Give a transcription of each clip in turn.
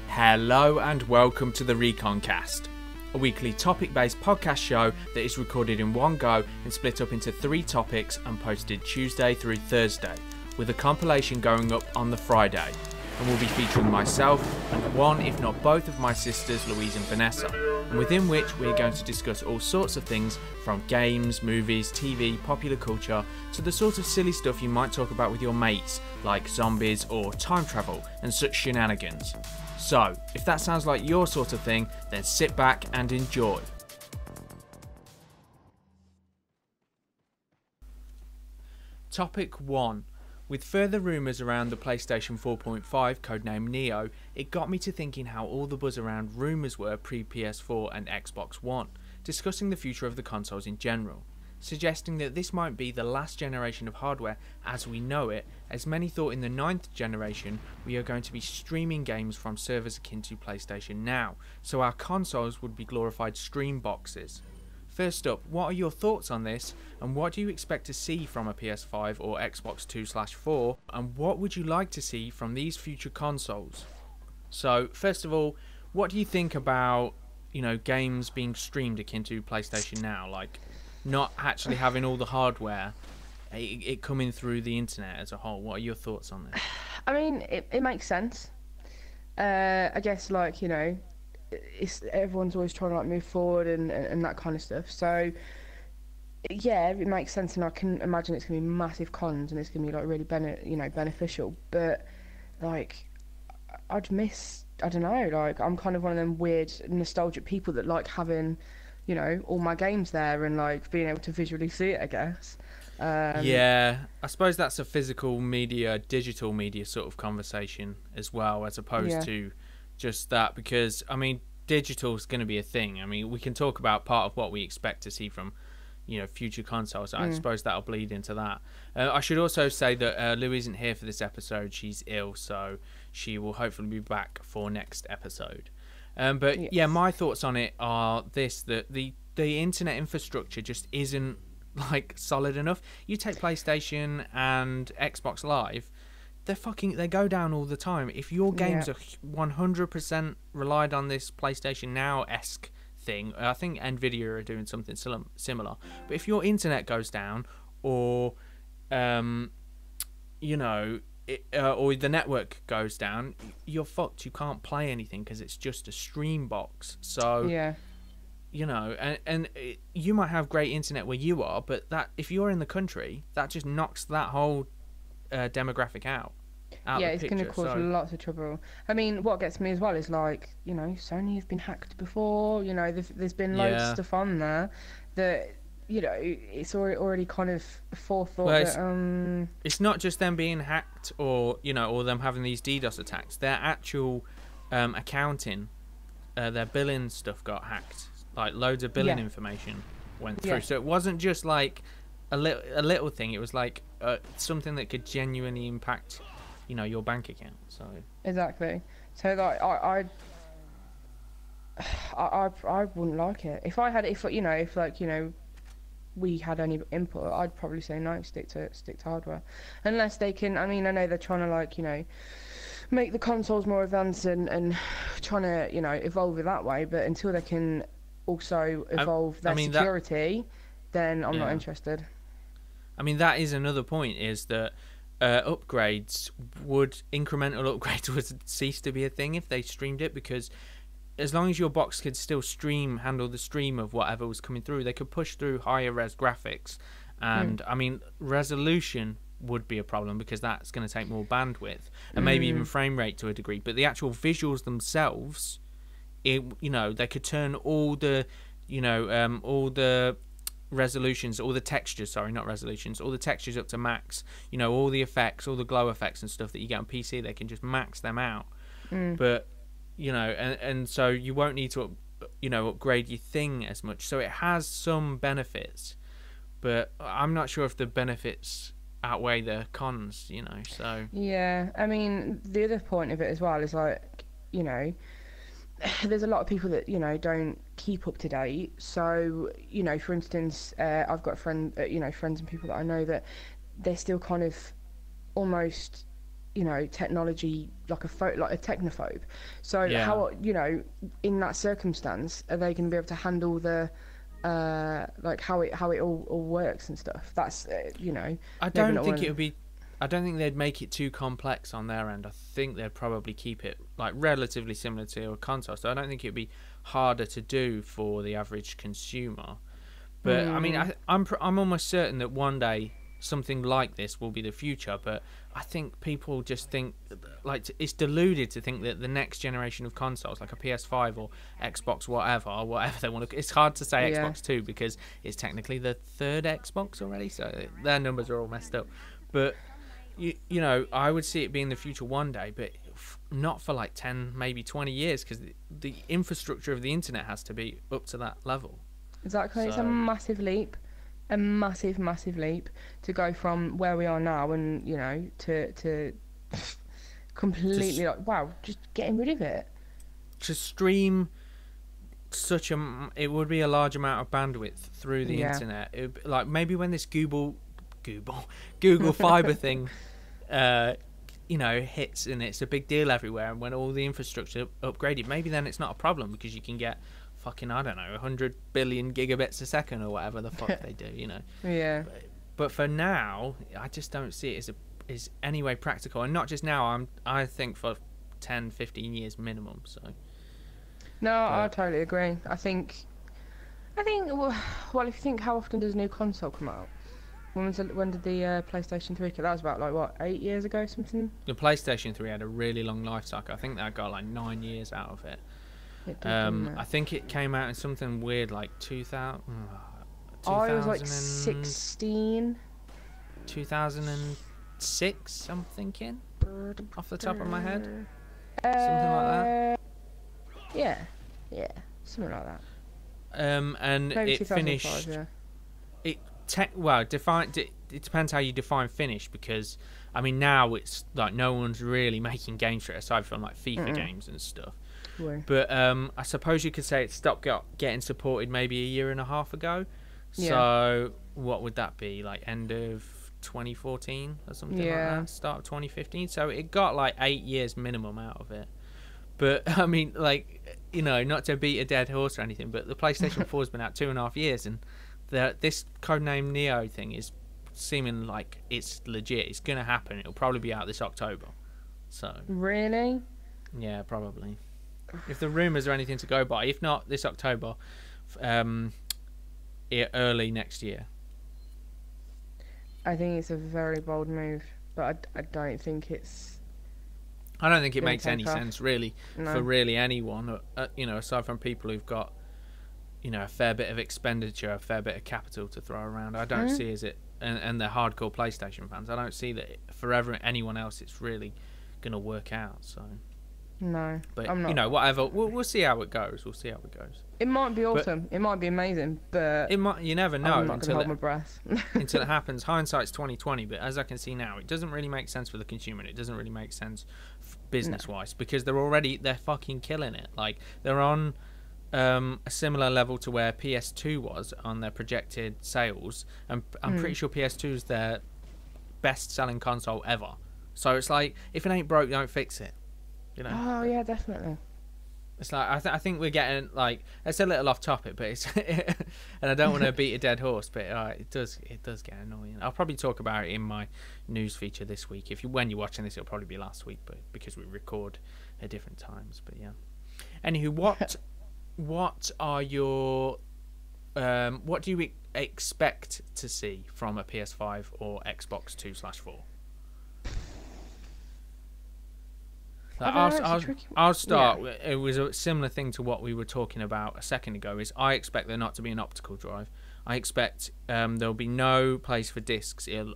Hello and welcome to the Recon Cast, a weekly topic-based podcast show that is recorded in one go and split up into 3 topics and posted Tuesday through Thursday, with a compilation going up on the Friday, and will be featuring myself and one if not both of my sisters, Louise and Vanessa, and within which we are going to discuss all sorts of things from games, movies, TV, popular culture, to the sort of silly stuff you might talk about with your mates, like zombies or time travel and such shenanigans. So, if that sounds like your sort of thing, then sit back and enjoy. Topic 1. With further rumours around the PlayStation 4.5, codenamed Neo, it got me to thinking how all the buzz around rumours were pre-PS4 and Xbox One, discussing the future of the consoles in general, suggesting that this might be the last generation of hardware as we know it, as many thought in the 9th generation we are going to be streaming games from servers akin to PlayStation Now, so our consoles would be glorified stream boxes. First up, what are your thoughts on this, and what do you expect to see from a PS5 or Xbox 2/4, and what would you like to see from these future consoles? So, first of all, what do you think about, games being streamed akin to PlayStation Now, like not actually having all the hardware, it coming through the internet as a whole? What are your thoughts on this? I mean, it makes sense. I guess, it's everyone's always trying to move forward and that kind of stuff. So yeah, it makes sense, and I can imagine it's gonna be massive cons and it's gonna be really beneficial. But I'd miss, I don't know, I'm kind of one of them weird nostalgic people that like having, all my games there and being able to visually see it, I guess. Yeah, I suppose that's a physical media, digital media sort of conversation as well, as opposed to just that, because digital is going to be a thing. We can talk about part of what we expect to see from future consoles. I suppose that'll bleed into that. I should also say that Lou isn't here for this episode. She's ill, so she will hopefully be back for next episode. But yeah, my thoughts on it are this: that the internet infrastructure just isn't solid enough. You take PlayStation and Xbox Live, they go down all the time. If your games are 100% relied on this PlayStation Now-esque thing, I think Nvidia are doing something similar. But if your internet goes down, or or the network goes down, you're fucked. You can't play anything because it's just a stream box. So you might have great internet where you are, but that if you're in the country, that just knocks that whole demographic out. It's going to cause lots of trouble. What gets me as well is Sony have been hacked before. There's been loads of stuff on there that it's already kind of forethought. Well, it's not just them being hacked or them having these DDoS attacks. Their actual accounting, their billing stuff got hacked. Loads of billing information went through. So it wasn't just a little thing. It was something that could genuinely impact your bank account. So exactly. So I wouldn't like it if we had any input. I'd probably say no, stick to hardware, unless they can. I know they're trying to make the consoles more advanced and trying to evolve it that way, but until they can also evolve their security, then I'm not interested. That is another point, is that incremental upgrades would cease to be a thing if they streamed it, because as long as your box could still handle the stream of whatever was coming through, they could push through higher res graphics, and resolution would be a problem because that's going to take more bandwidth and maybe even frame rate to a degree, but the actual visuals themselves, they could turn all the resolutions, all the textures, all the textures up to max, all the effects, all the glow effects and stuff that you get on PC, they can just max them out. But and so you won't need to upgrade your thing as much, so it has some benefits, but I'm not sure if the benefits outweigh the cons, so yeah. The other point of it as well is there's a lot of people that don't keep up to date. So for instance, I've got friends and people that I know that they're still kind of almost you know, technology like like a technophobe. So Yeah. how, you know, in that circumstance, are they going to be able to handle the like how it all works and stuff? That's you know. I don't think it would be. I don't think they'd make it too complex on their end. I think they'd probably keep it like relatively similar to a console. So I don't think it'd be harder to do for the average consumer. But I mean, I'm almost certain that one day something like this will be the future. But I think people just think like it's deluded to think that the next generation of consoles, like a PS5 or Xbox, whatever they want to. It's hard to say Xbox 2 because it's technically the third Xbox already, so their numbers are all messed up. But you know, I would see it being the future one day, but not for like 10, maybe 20 years, because the infrastructure of the internet has to be up to that level. Exactly, So, it's a massive leap, massive leap to go from where we are now, and you know, to completely like wow, just getting rid of it. To stream it would be a large amount of bandwidth through the internet. It would, like maybe when this Google Fiber thing you know, hits and it's a big deal everywhere, and when all the infrastructure upgraded, maybe then it's not a problem because you can get fucking, I don't know, 100 billion gigabits a second or whatever the fuck they do, you know. Yeah. But for now, I just don't see it as any way practical, and not just now. I think for 10, 15 years minimum. So. No, I totally agree. I think well, if you think how often does a new console come out? When did the PlayStation 3 come? That was about like what, 8 years ago, something. The PlayStation 3 had a really long life cycle. I think that got like 9 years out of it. It did, didn't it? I think it came out in something weird like 2000. I was like 16. 2006, I'm thinking, off the top of my head. Something like that. Yeah, something like that. And Maybe it finished. Yeah. It depends how you define finish, because I mean now it's like no one's really making games for it aside from like FIFA games and stuff. Right. But I suppose you could say it stopped getting supported maybe a year and a half ago. Yeah. So what would that be, like end of 2014 or something like that, start of 2015? So it got like 8 years minimum out of it. But I mean, like, you know, not to beat a dead horse or anything, but the PlayStation 4 has been out 2.5 years, and this codename Neo thing is seeming like it's legit. It's gonna happen. It'll probably be out this October. So really, yeah, probably. If the rumours are anything to go by, if not this October, early next year. I think it's a very bold move, but I don't think it's. I don't think it makes any sense really for really anyone, you know, aside from people who've got, you know, a fair bit of expenditure, a fair bit of capital to throw around. I don't see and they're hardcore PlayStation fans. I don't see that for anyone else it's really going to work out. So no, but I'm not. You know, whatever. We'll see how it goes. It might be awesome. It might be amazing, but it might. You never know I'm not going to hold my breath until it happens. Hindsight's 20/20. But as I can see now, it doesn't really make sense for the consumer. And it doesn't really make sense business-wise because they're fucking killing it. Like they're on a similar level to where PS2 was on their projected sales, and I'm pretty sure PS2 is their best-selling console ever. So it's like, if it ain't broke, don't fix it. You know? Oh yeah, definitely. It's like I think we're getting like, it's a little off topic, but it's and I don't want to beat a dead horse, but it does get annoying. I'll probably talk about it in my news feature this week. When you're watching this, it'll probably be last week, but because we record at different times. But yeah. Anywho, what are your what do you expect to see from a PS5 or Xbox 2/4? I'll start. Yeah. It was a similar thing to what we were talking about a second ago. Is I expect there not to be an optical drive. I expect there'll be no place for discs, and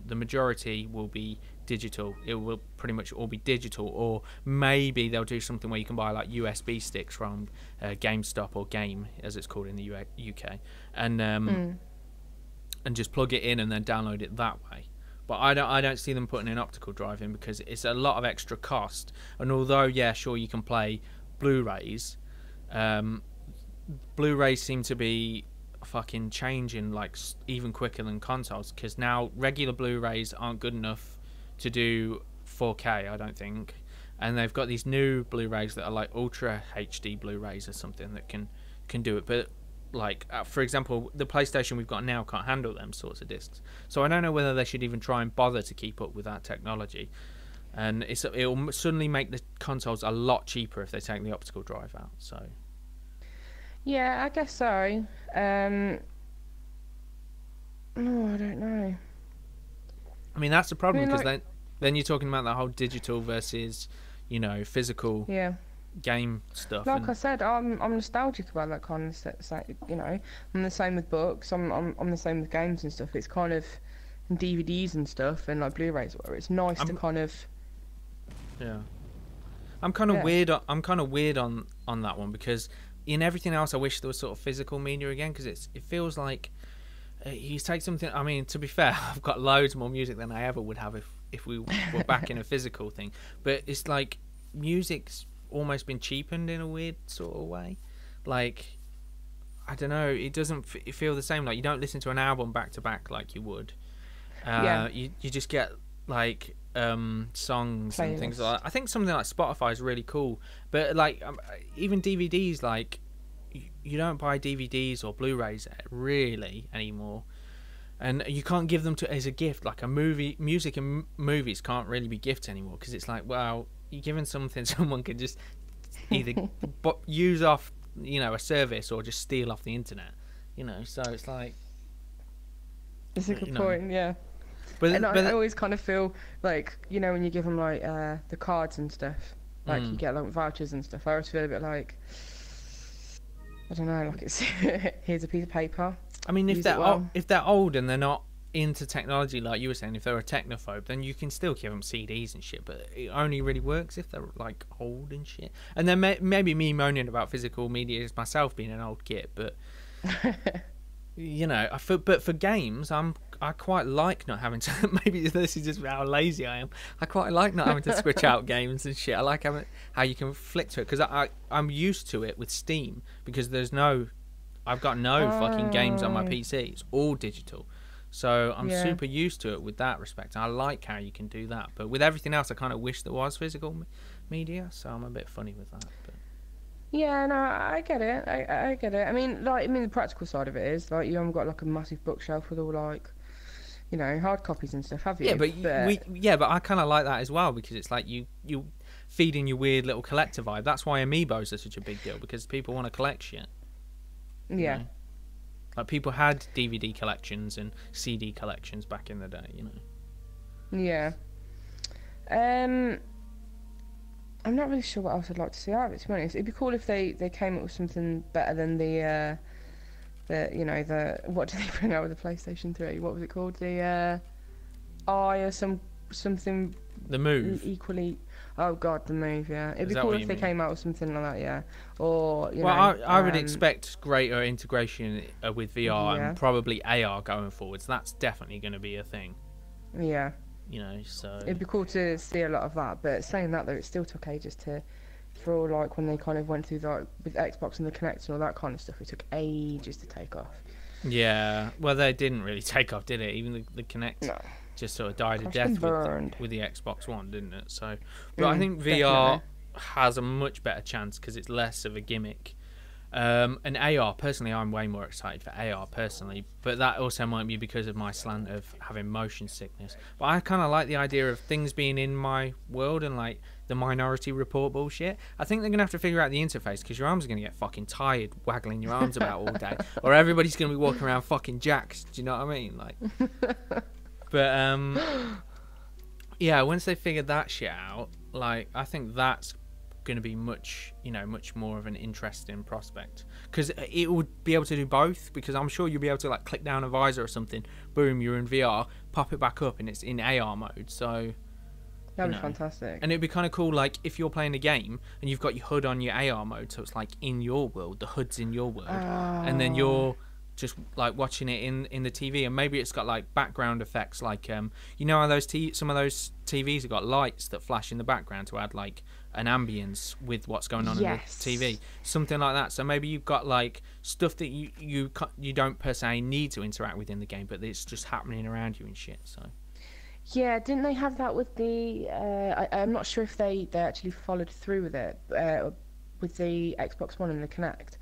the majority will be digital. It will pretty much all be digital, or maybe they'll do something where you can buy like USB sticks from GameStop or Game, as it's called in the UK, and just plug it in and then download it that way. But I don't see them putting an optical drive in because it's a lot of extra cost. And although, yeah, sure, you can play Blu-rays, Blu-rays seem to be fucking changing like even quicker than consoles, because now regular Blu-rays aren't good enough to do 4K, I don't think. And they've got these new Blu-rays that are like Ultra HD Blu-rays or something that can do it. But like, for example, the PlayStation we've got now can't handle them sorts of discs. So I don't know whether they should even try and bother to keep up with that technology. And it'll suddenly make the consoles a lot cheaper if they take the optical drive out. So Yeah, I guess so. Oh, I don't know. I mean, that's the problem, because like, then you're talking about the whole digital versus, physical game stuff. Like I said, I'm nostalgic about that kind of stuff. I'm the same with books. I'm the same with games and stuff. It's kind of DVDs and stuff and like Blu-rays, where it's nice to kind of. Yeah, I'm kind of weird. I'm kind of weird on that one, because in everything else, I wish there was sort of physical media again, because it feels like. You take something. I mean, to be fair, I've got loads more music than I ever would have if we were back in a physical thing. But it's like music's almost been cheapened in a weird sort of way. Like, I don't know. It doesn't feel the same. Like, you don't listen to an album back to back like you would. You just get like songs Playlists. And things like that. I think something like Spotify is really cool. But like even DVDs, like. You don't buy DVDs or Blu-rays really anymore, and you can't give them as a gift. Like music and movies can't really be gifts anymore, because it's like, well, you're giving something someone can just either use off, a service, or just steal off the internet. So it's like. That's a good point, yeah. But I always kind of feel like, when you give them like the cards and stuff, like you get like vouchers and stuff. I always feel a bit like. I don't know, like it's here's a piece of paper. I mean, if they're old and they're not into technology, like you were saying, if they're a technophobe, then you can still give them CDs and shit. But it only really works if they're like old and shit. And then maybe me moaning about physical media is myself being an old git, but but for games, I quite like not having to. Maybe this is just how lazy I am. I quite like not having to switch out games and shit. I like how you can flick to it, because I'm used to it with Steam, because I've got no fucking games on my PC. It's all digital, so I'm super used to it with that respect. I like how you can do that, but with everything else, I kind of wish there was physical media. So I'm a bit funny with that. But. Yeah, no, I get it. I get it. I mean, the practical side of it is like you haven't got like a massive bookshelf with all like. Hard copies and stuff, have you? Yeah, but I kind of like that as well, because it's like you feeding your weird little collector vibe. That's why amiibos are such a big deal, because people want to collect shit. Yeah. Like, people had DVD collections and CD collections back in the day, Yeah. I'm not really sure what else I'd like to see out of it, to be honest. It'd be cool if they came up with something better than the what do they bring out with the PlayStation 3? What was it called? The Eye or something. The Move. Equally. Oh God, the Move. Yeah, it'd be cool if they came out with something like that. Yeah, or I would expect greater integration with VR and probably AR going forwards. That's definitely going to be a thing. Yeah. So it'd be cool to see a lot of that. But saying that though, it still took ages for like when they kind of went through like with Xbox and the Kinect and all that kind of stuff, it took ages to take off. Yeah, well, they didn't really take off, did it? Even the Kinect just sort of died a death with the Xbox One, didn't it? So, but I think VR has a much better chance because it's less of a gimmick. And AR, personally, I'm way more excited for AR personally, but that also might be because of my slant of having motion sickness. But I kind of like the idea of things being in my world and like the Minority Report bullshit. I think they're gonna have to figure out the interface, because your arms are gonna get fucking tired waggling your arms about all day, or everybody's gonna be walking around fucking jacks. Do you know what I mean? Like, but yeah, once they figure that shit out, like, I think that's going to be much more of an interesting prospect, because it would be able to do both, because I'm sure you'll be able to like click down a visor or something, boom, you're in VR, pop it back up and it's in AR mode. So that'd be fantastic. And it'd be kind of cool, like if you're playing a game and you've got your HUD on your AR mode, so it's like in your world, the HUD's in your world, and then you're just like watching it in the TV, and maybe it's got like background effects, like how those some of those TVs have got lights that flash in the background to add like an ambience with what's going on in the TV, something like that. So maybe you've got like stuff that you don't per se need to interact with in the game, but it's just happening around you and shit. So Yeah, didn't they have that with the? I'm not sure if they actually followed through with it, with the Xbox One and the Kinect.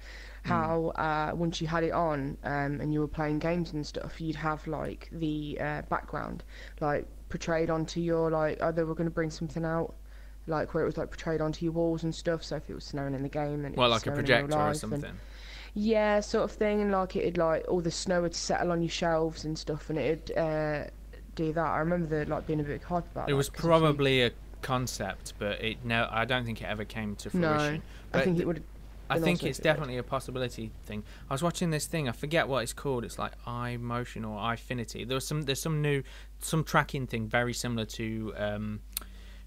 Mm. How once you had it on and you were playing games and stuff, you'd have like the background like portrayed onto your like. Oh, they were going to bring something out, like where it was like portrayed onto your walls and stuff. So if it was snowing in the game, then it Well, was like a snowing in real projector or life. And something. yeah, sort of thing. And like it'd like all the snow would settle on your shelves and stuff, and it'd do that. I remember there like being a bit hype about It that. was probably a concept, but I don't think it ever came to fruition. No, But I think it would. I think it's definitely a possibility thing. I was watching this thing. I forget what it's called. It's like iMotion or iFinity. There's some tracking thing very similar to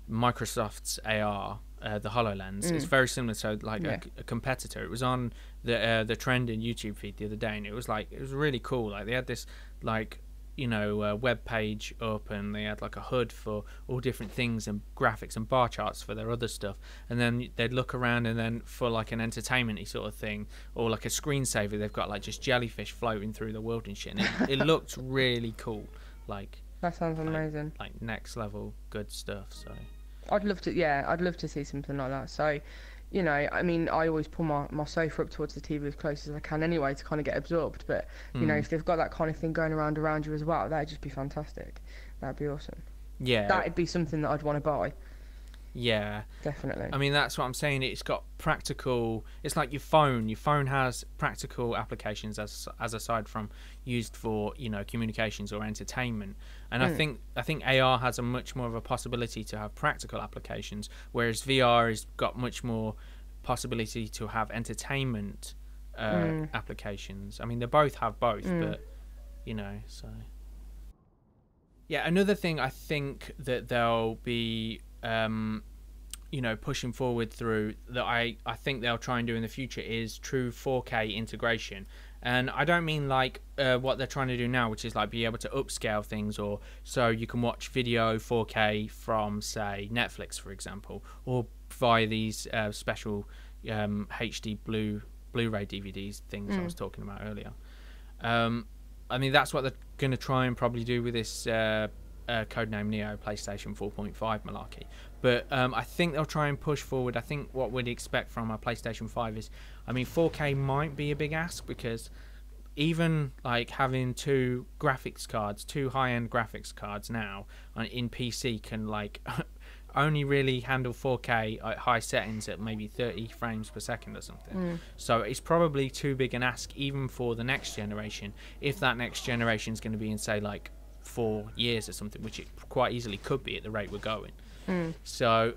Microsoft's AR, the HoloLens. It's very similar to like a competitor. It was on the trending YouTube feed the other day, and it was really cool. Like they had this like web page up, and they had like a HUD for all different things and graphics and bar charts for their other stuff, and then they'd look around, and then for like an entertainment-y sort of thing or like a screensaver, they've got like just jellyfish floating through the world and shit, and it looked really cool. Like that sounds amazing. Like next level good stuff. So I'd love to see something like that. So I mean, I always pull my sofa up towards the TV as close as I can anyway to kind of get absorbed. But, if they've got that kind of thing going around you as well, that'd just be fantastic. That'd be awesome. Yeah. That'd be something that I'd want to buy. Yeah. Definitely. I mean, that's what I'm saying. It's got practical... It's like your phone. Your phone has practical applications as aside from used for, communications or entertainment. And I think AR has a much more of a possibility to have practical applications, whereas VR has got much more possibility to have entertainment applications. I mean, they both have both, but, so... Yeah, another thing I think that they'll be... pushing forward through that I think they'll try and do in the future is true 4K integration. And I don't mean like what they're trying to do now, which is like be able to upscale things, or so you can watch video 4K from, say, Netflix, for example, or via these special HD Blu-ray DVDs things I was talking about earlier. I mean, that's what they're going to try and probably do with this codename Neo PlayStation 4.5 malarkey. But I think they'll try and push forward. I think what we'd expect from a PlayStation 5 is, I mean, 4K might be a big ask, because even like having two high-end graphics cards now in PC can like only really handle 4K at high settings at maybe 30 frames per second or something. So it's probably too big an ask even for the next generation, if that next generation is going to be in, say, like 4 years or something, which it quite easily could be at the rate we're going. So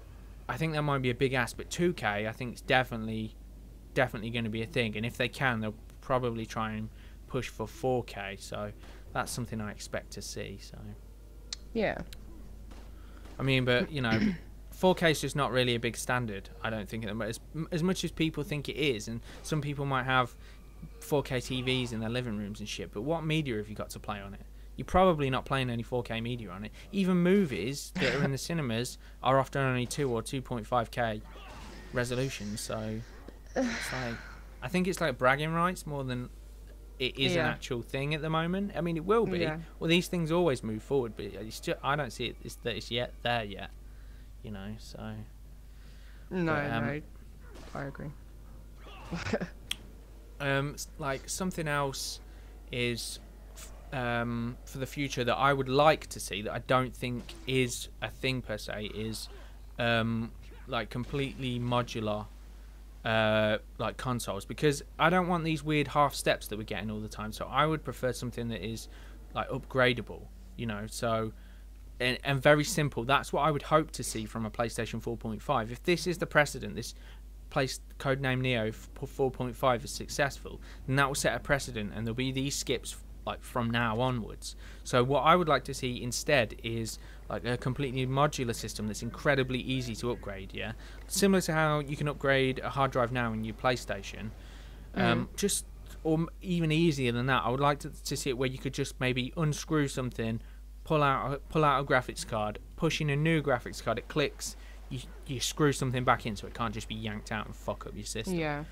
I think that might be a big ask, but 2K I think it's definitely going to be a thing, and if they can, they'll probably try and push for 4K. So that's something I expect to see. So yeah, I mean, but 4K is just not really a big standard, I don't think, as much as people think it is. And some people might have 4K TVs in their living rooms and shit, but what media have you got to play on it? You're probably not playing any 4K media on it. Even movies that are in the cinemas are often only 2 or 2.5K resolution. So it's like, I think it's like bragging rights more than it is an actual thing at the moment. I mean, it will be. Yeah. Well, these things always move forward, but it's just, I don't see it's yet there yet. So. No, I agree. Like something else is. For the future that I would like to see, that I don't think is a thing per se, is like completely modular like consoles, because I don't want these weird half steps that we're getting all the time. So I would prefer something that is like upgradable, so and very simple. That's what I would hope to see from a PlayStation 4.5. If this is the precedent, this codename Neo 4.5 is successful, then that will set a precedent, and there'll be these skips like from now onwards. So what I would like to see instead is like a completely modular system that's incredibly easy to upgrade, similar to how you can upgrade a hard drive now in your PlayStation, or even easier than that. I would like to see it where you could just maybe unscrew something, pull out a graphics card, push in a new graphics card, it clicks, you screw something back in, so it can't just be yanked out and fuck up your system.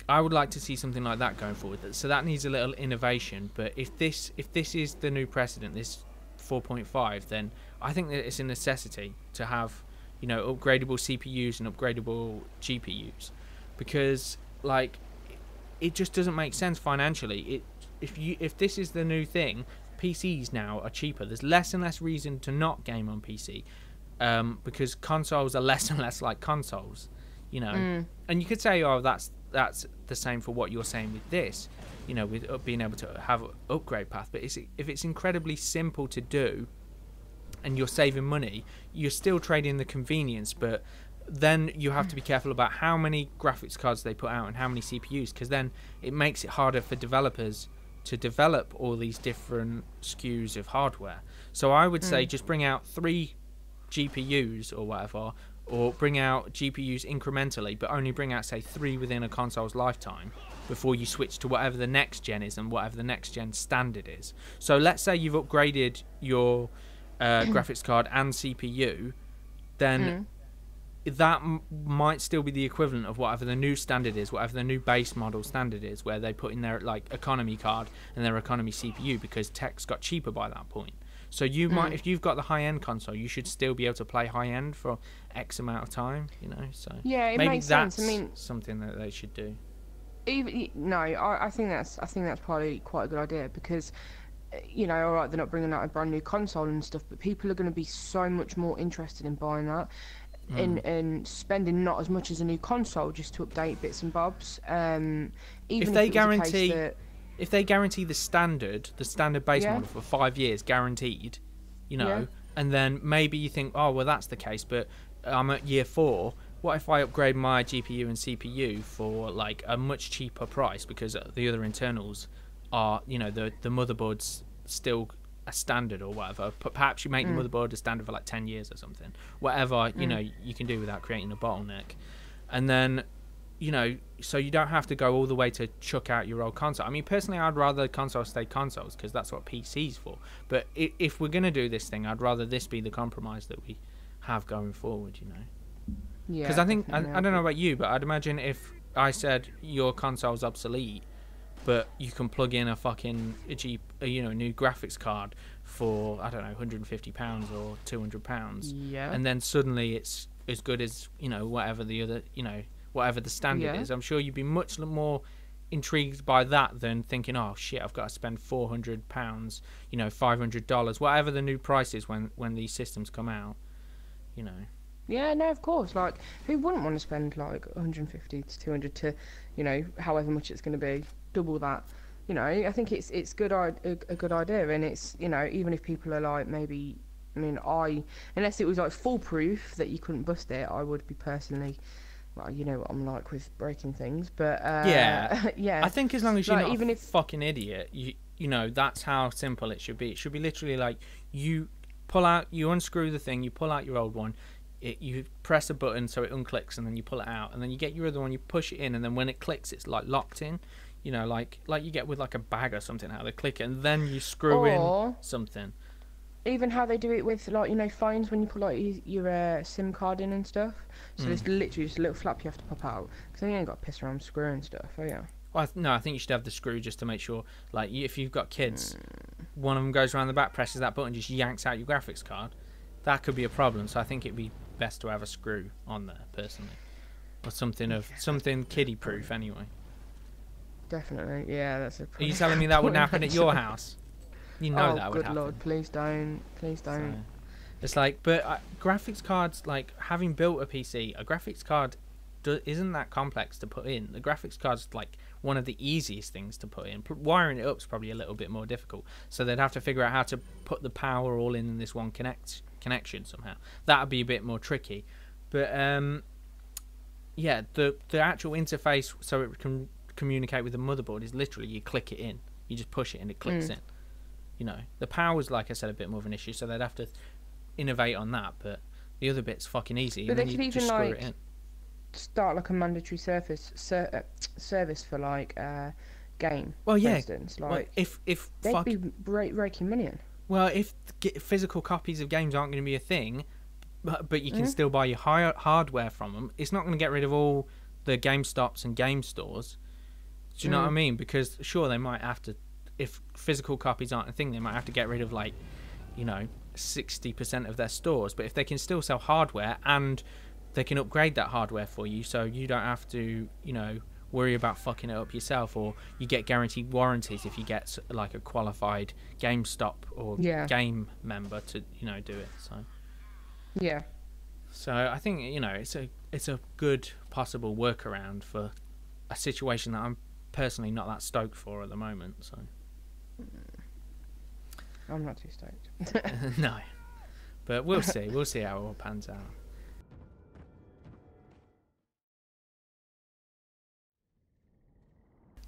I would like to see something like that going forward. So that needs a little innovation. But if this is the new precedent, this 4.5, then I think that it's a necessity to have, you know, upgradable CPUs and upgradable GPUs, because like it just doesn't make sense financially. If this is the new thing, PCs now are cheaper. There's less and less reason to not game on PC, because consoles are less and less like consoles, you know. And you could say, oh, that's the same for what you're saying with this, you know, with being able to have an upgrade path. But if it's incredibly simple to do and you're saving money, you're still trading the convenience, but then you have to be careful about how many graphics cards they put out and how many CPUs, because then it makes it harder for developers to develop all these different SKUs of hardware. So I would say just bring out 3 GPUs or whatever, or bring out GPUs incrementally, but only bring out, say, 3 within a console's lifetime before you switch to whatever the next gen is and whatever the next gen standard is. So let's say you've upgraded your graphics card and CPU, then that might still be the equivalent of whatever the new standard is, whatever the new base model standard is, where they put in their like economy card and their economy CPU, because tech's got cheaper by that point. So you might, if you've got the high-end console, you should still be able to play high-end for X amount of time, you know. So yeah, it maybe makes that's sense. I mean, something that they should do. I think that's probably quite a good idea, because you know, all right, they're not bringing out a brand new console and stuff, but people are going to be so much more interested in buying that. And spending not as much as a new console just to update bits and bobs. Even if they guarantee the standard base model for 5 years guaranteed, you know, and then maybe you think, oh well, that's the case, but I'm at year 4. What if I upgrade my GPU and CPU for like a much cheaper price, because the other internals are, you know, the motherboard's still a standard or whatever, but perhaps you make the motherboard a standard for like 10 years or something, whatever, you know, you can do without creating a bottleneck. And then, you know, so you don't have to go all the way to chuck out your old console. I mean, personally, I'd rather consoles stay consoles, because that's what PC's for. But if we're going to do this thing, I'd rather this be the compromise that we have going forward, you know. Yeah. Because I think, I don't know about you, but I'd imagine if I said your console's obsolete, but you can plug in a fucking new graphics card for, I don't know, £150 or £200, and then suddenly it's as good as, you know, whatever the other, you know, whatever the standard is. I'm sure you'd be much more intrigued by that than thinking, oh shit, I've got to spend £400, you know, $500, whatever the new price is when these systems come out, you know. Yeah, no, of course. Like, who wouldn't want to spend like 150 to 200 to, you know, however much it's going to be, double that. You know, I think it's a good idea, and it's, you know, even if people are like, maybe, I mean, unless it was like foolproof that you couldn't bust it, I would be personally, well, you know what I'm like with breaking things, but yeah. I think as long as you're not a fucking idiot, you know, that's how simple it should be. It should be literally like, you unscrew the thing, you pull out your old one, you press a button so it unclicks, and then you pull it out, and then you get your other one, you push it in, and then when it clicks, it's like locked in, you know, like you get with like a bag or something, how they click it, and then you screw in something. Even how they do it with, like, you know, phones, when you put like your SIM card in and stuff. So there's literally just a little flap you have to pop out, because then you ain't got to piss around screwing stuff. Oh yeah. Well, no, I think you should have the screw just to make sure, like, if you've got kids, one of them goes around the back, presses that button, just yanks out your graphics card. That could be a problem. So I think it'd be best to have a screw on there, personally, or something kiddie proof anyway. Definitely, yeah, that's a. Are you telling me that wouldn't happen at your house? You know that would happen. Good Lord, please don't. So, it's like, but graphics cards, like, having built a PC, a graphics card isn't that complex to put in. The graphics card's like one of the easiest things to put in. Wiring it up is probably a little bit more difficult, so they'd have to figure out how to put the power all in this one connection somehow. That would be a bit more tricky, but yeah, the actual interface, so it can communicate with the motherboard, is literally you click it in, you just push it and it clicks in. You know, the power's, like I said, a bit more of an issue, so they'd have to innovate on that, but the other bit's fucking easy. But and they then could you even just screw like it in. Start like a mandatory service for like game. Well, yeah. For instance, like, well, if they'd be raking money in. Well, if physical copies of games aren't going to be a thing, but you can still buy your hardware from them, it's not going to get rid of all the GameStops and game stores. Do you know what I mean? Because sure, they might have to, if physical copies aren't a thing, they might have to get rid of, like, you know, 60% of their stores. But if they can still sell hardware and they can upgrade that hardware for you, so you don't have to, you know, worry about fucking it up yourself, or you get guaranteed warranties if you get like a qualified GameStop or game member to, you know, do it. So I think, you know, it's a good possible workaround for a situation that I'm personally not that stoked for at the moment. So I'm not too stoked. No, but we'll see. We'll see how it all pans out.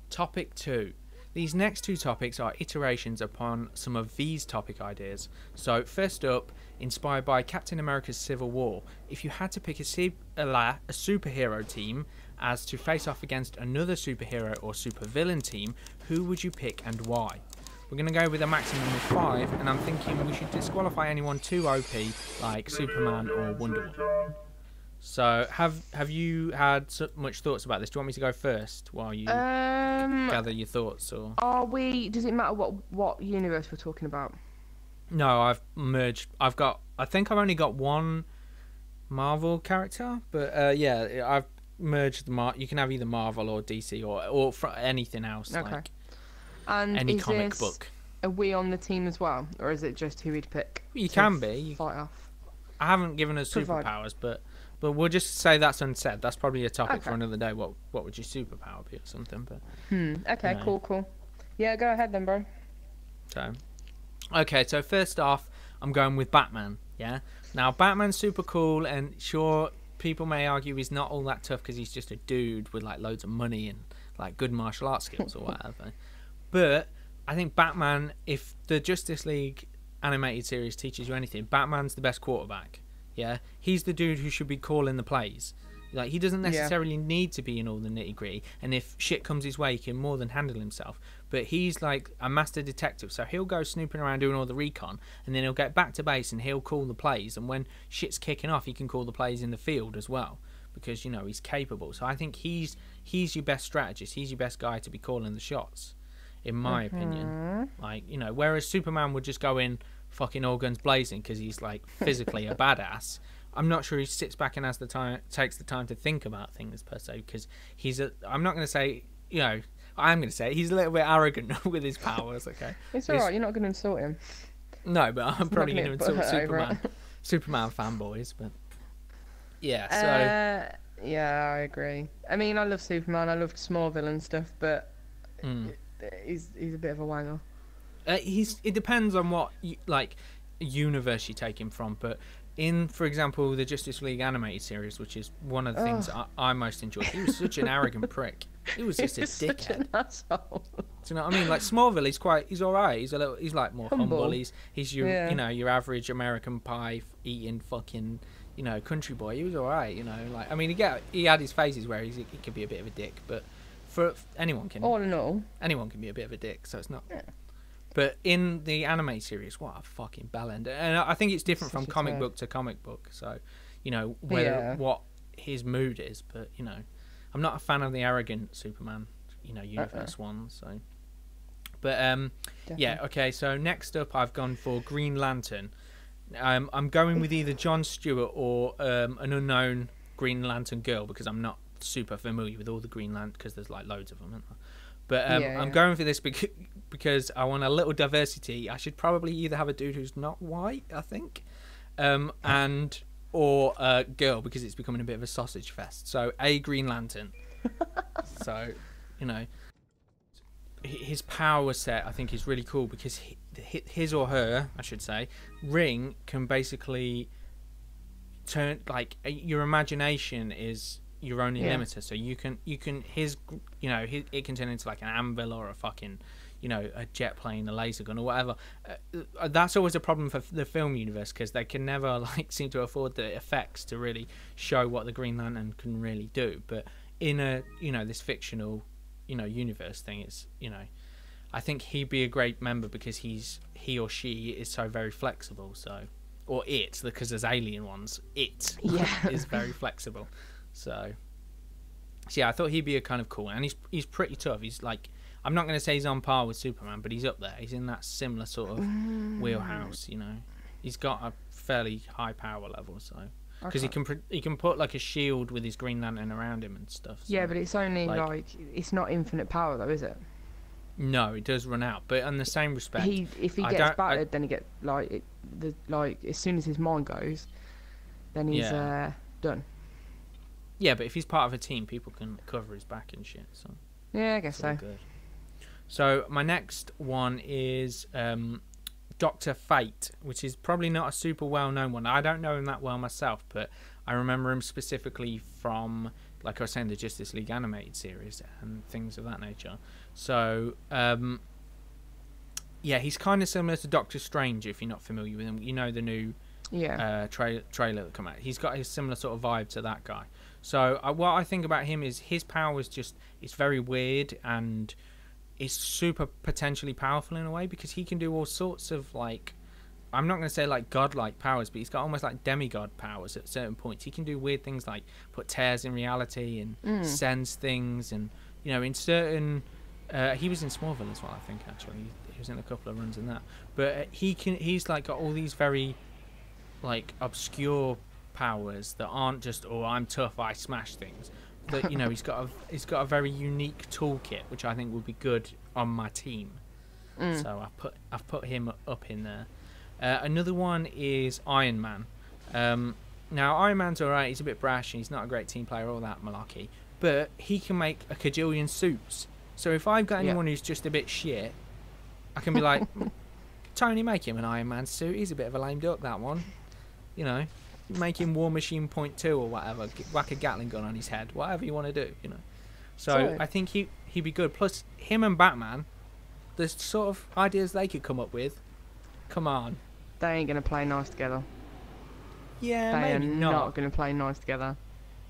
Topic 2. These next two topics are iterations upon some of these topic ideas. So first up, inspired by Captain America's Civil War, if you had to pick a superhero team as to face off against another superhero or supervillain team, who would you pick and why? We're going to go with a maximum of 5, and I'm thinking we should disqualify anyone too OP like Superman or Wonder Woman. So have you had much thoughts about this? Do you want me to go first while you gather your thoughts? Or does it matter what universe we're talking about? No, I've merged. I think I've only got one Marvel character, but yeah, I've merged you can have either Marvel or DC or anything else. Okay. Like and any comic book. Are we on the team as well, or is it just who we'd pick? You can be. Fight off. I haven't given us superpowers, but we'll just say that's unsaid. That's probably a topic for another day. What would your superpower be or something? But okay, you know. Cool. Yeah, go ahead then, bro. So first off, I'm going with Batman. Yeah. Now Batman's super cool, and sure, people may argue he's not all that tough because he's just a dude with like loads of money and like good martial arts skills or whatever. But I think Batman, if the Justice League animated series teaches you anything, Batman's the best quarterback. Yeah, he's the dude who should be calling the plays. Like, he doesn't necessarily need to be in all the nitty gritty, and if shit comes his way, he can more than handle himself. But he's like a master detective, so he'll go snooping around doing all the recon, and then he'll get back to base and he'll call the plays. And when shit's kicking off, he can call the plays in the field as well, because, you know, he's capable. So I think he's your best strategist. He's your best guy to be calling the shots, in my opinion. Like, you know, whereas Superman would just go in fucking all guns blazing because he's like physically a badass. I'm not sure he sits back and takes the time to think about things per se, because I'm not going to say, you know, I'm going to say he's a little bit arrogant with his powers. Okay, it's alright. You're not going to insult him. No, but I'm probably going to insult Superman fanboys. But yeah, so yeah, I agree. I mean, I love Superman. I love Smallville and stuff, but he's a bit of a wanger. It depends on what universe you take him from, but in, for example, the Justice League animated series, which is one of the things I most enjoyed, he was such an arrogant prick. He was just a dickhead. Such an asshole. Do you know what I mean? Like Smallville, he's all right. He's like more humble. He's your you know, your average American pie eating fucking, you know, country boy. He was all right. You know, like, I mean, he had his phases where he could be a bit of a dick, but for anyone can. All in all, anyone can be a bit of a dick. So it's not. Yeah. But in the anime series, what a fucking bellend. And I think it's different from comic book to comic book. So, you know, what his mood is. But, you know, I'm not a fan of the arrogant Superman, you know, universe one. So, but, yeah, okay. So next up, I've gone for Green Lantern. I'm going with either Jon Stewart or an unknown Green Lantern girl, because I'm not super familiar with all the Green Lantern, because there's like loads of them, isn't there? But I'm going for this because I want a little diversity. I should probably either have a dude who's not white, I think, or a girl, because it's becoming a bit of a sausage fest. So a Green Lantern. So, you know, his power set I think is really cool, because his or her, I should say, ring can basically turn, like, your imagination is your only limiter, so you can it can turn into like an anvil or a fucking, you know, a jet plane, a laser gun or whatever. That's always a problem for the film universe, because they can never like seem to afford the effects to really show what the Green Lantern can really do. But in a, you know, this fictional, you know, universe thing, it's, you know, I think he'd be a great member because he or she is so very flexible. So, or it, because there's alien ones, is very flexible. So yeah, I thought he'd be a kind of cool, and he's pretty tough. He's like, I'm not going to say he's on par with Superman, but he's up there. He's in that similar sort of wheelhouse, you know. He's got a fairly high power level, so because he can put like a shield with his Green Lantern around him and stuff. So, yeah, but it's only like it's not infinite power though, is it? No, it does run out. But in the same respect, if he gets battered, then he get like as soon as his mind goes, then he's done. Yeah, but if he's part of a team, people can cover his back and shit. So yeah, I guess so. Good. So my next one is Dr. Fate, which is probably not a super well-known one. I don't know him that well myself, but I remember him specifically from, like I was saying, the Justice League animated series and things of that nature. So, yeah, he's kind of similar to Doctor Strange, if you're not familiar with him. You know the new trailer that come out. He's got a similar sort of vibe to that guy. So what I think about him is his power is just, it's very weird and it's super potentially powerful in a way, because he can do all sorts of, like, I'm not going to say like godlike powers, but he's got almost like demigod powers at certain points. He can do weird things like put tears in reality and sense things, and you know, in certain he was in Smallville as well, I think. Actually, he was in a couple of runs in that. But he's like got all these very like obscure powers that aren't just, oh, I'm tough, I smash things. That, you know, he's got a very unique toolkit, which I think would be good on my team. So I've put him up in there. Another one is Iron Man. Now Iron Man's alright, he's a bit brash and he's not a great team player, all that malarkey, but he can make a cajillion suits. So if I've got anyone who's just a bit shit, I can be like, Tony, make him an Iron Man suit. He's a bit of a lame duck, that one. You know, make him War Machine .2 or whatever. Whack a Gatling gun on his head. Whatever you want to do, you know. So I think he'd be good. Plus, him and Batman, the sort of ideas they could come up with. Come on. They ain't going to play nice together. Yeah, they maybe are not going to play nice together.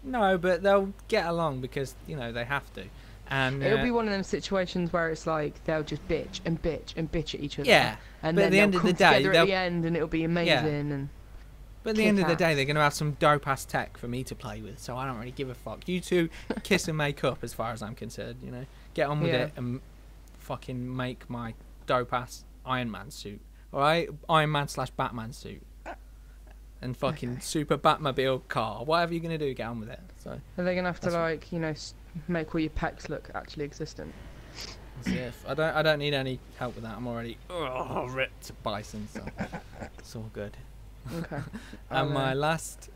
No, but they'll get along because, you know, they have to. And it'll be one of them situations where it's like they'll just bitch and bitch and bitch at each other. Yeah, and but then at the end of the day, at the end, and it'll be amazing. Yeah. And but at the end of the day, they're going to have some dope ass tech for me to play with, so I don't really give a fuck. You two kiss and make up, as far as I'm concerned. You know, get on with it and fucking make my dope ass Iron Man suit. All right, Iron Man / Batman suit. And fucking super Batmobile car. Whatever you're gonna do, get on with it. So are they gonna have to, like, you know, make all your pecs look actually existent? I don't need any help with that. I'm already ripped bison, so it's all good. Okay. And my last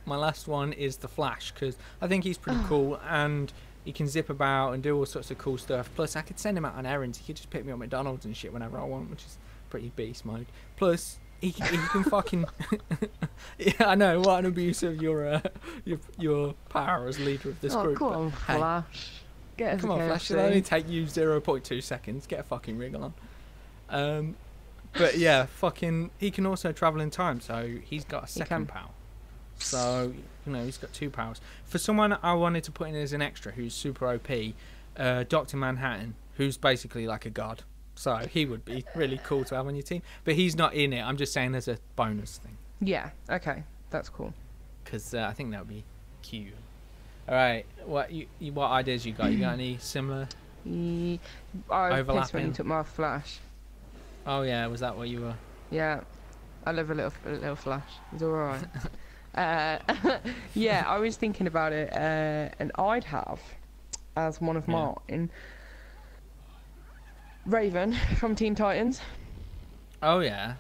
one is the Flash, because I think he's pretty cool and he can zip about and do all sorts of cool stuff. Plus, I could send him out on errands. He could just pick me up at McDonald's and shit whenever I want, which is pretty beast mode. Plus, he can fucking yeah, I know, what an abuse of your power as leader of this group. Come on, Flash. Get us come on, Flash. It'll only take you 0.2 seconds. Get a fucking wriggle on. But yeah, fucking, he can also travel in time, so he's got a second power. So, you know, he's got 2 powers. For someone I wanted to put in as an extra who's super OP, Dr. Manhattan, who's basically like a god. So he would be really cool to have on your team. But he's not in it. I'm just saying there's a bonus thing. Yeah, okay. That's cool. Because I think that would be cute. Alright, what ideas you got? You got any similar I overlapping? pissed when you took my Flash. Oh yeah, was that what you were? Yeah, I love a little Flash. He's alright. Yeah, I was thinking about it, and I'd have as one of mine Raven from Teen Titans. Oh yeah,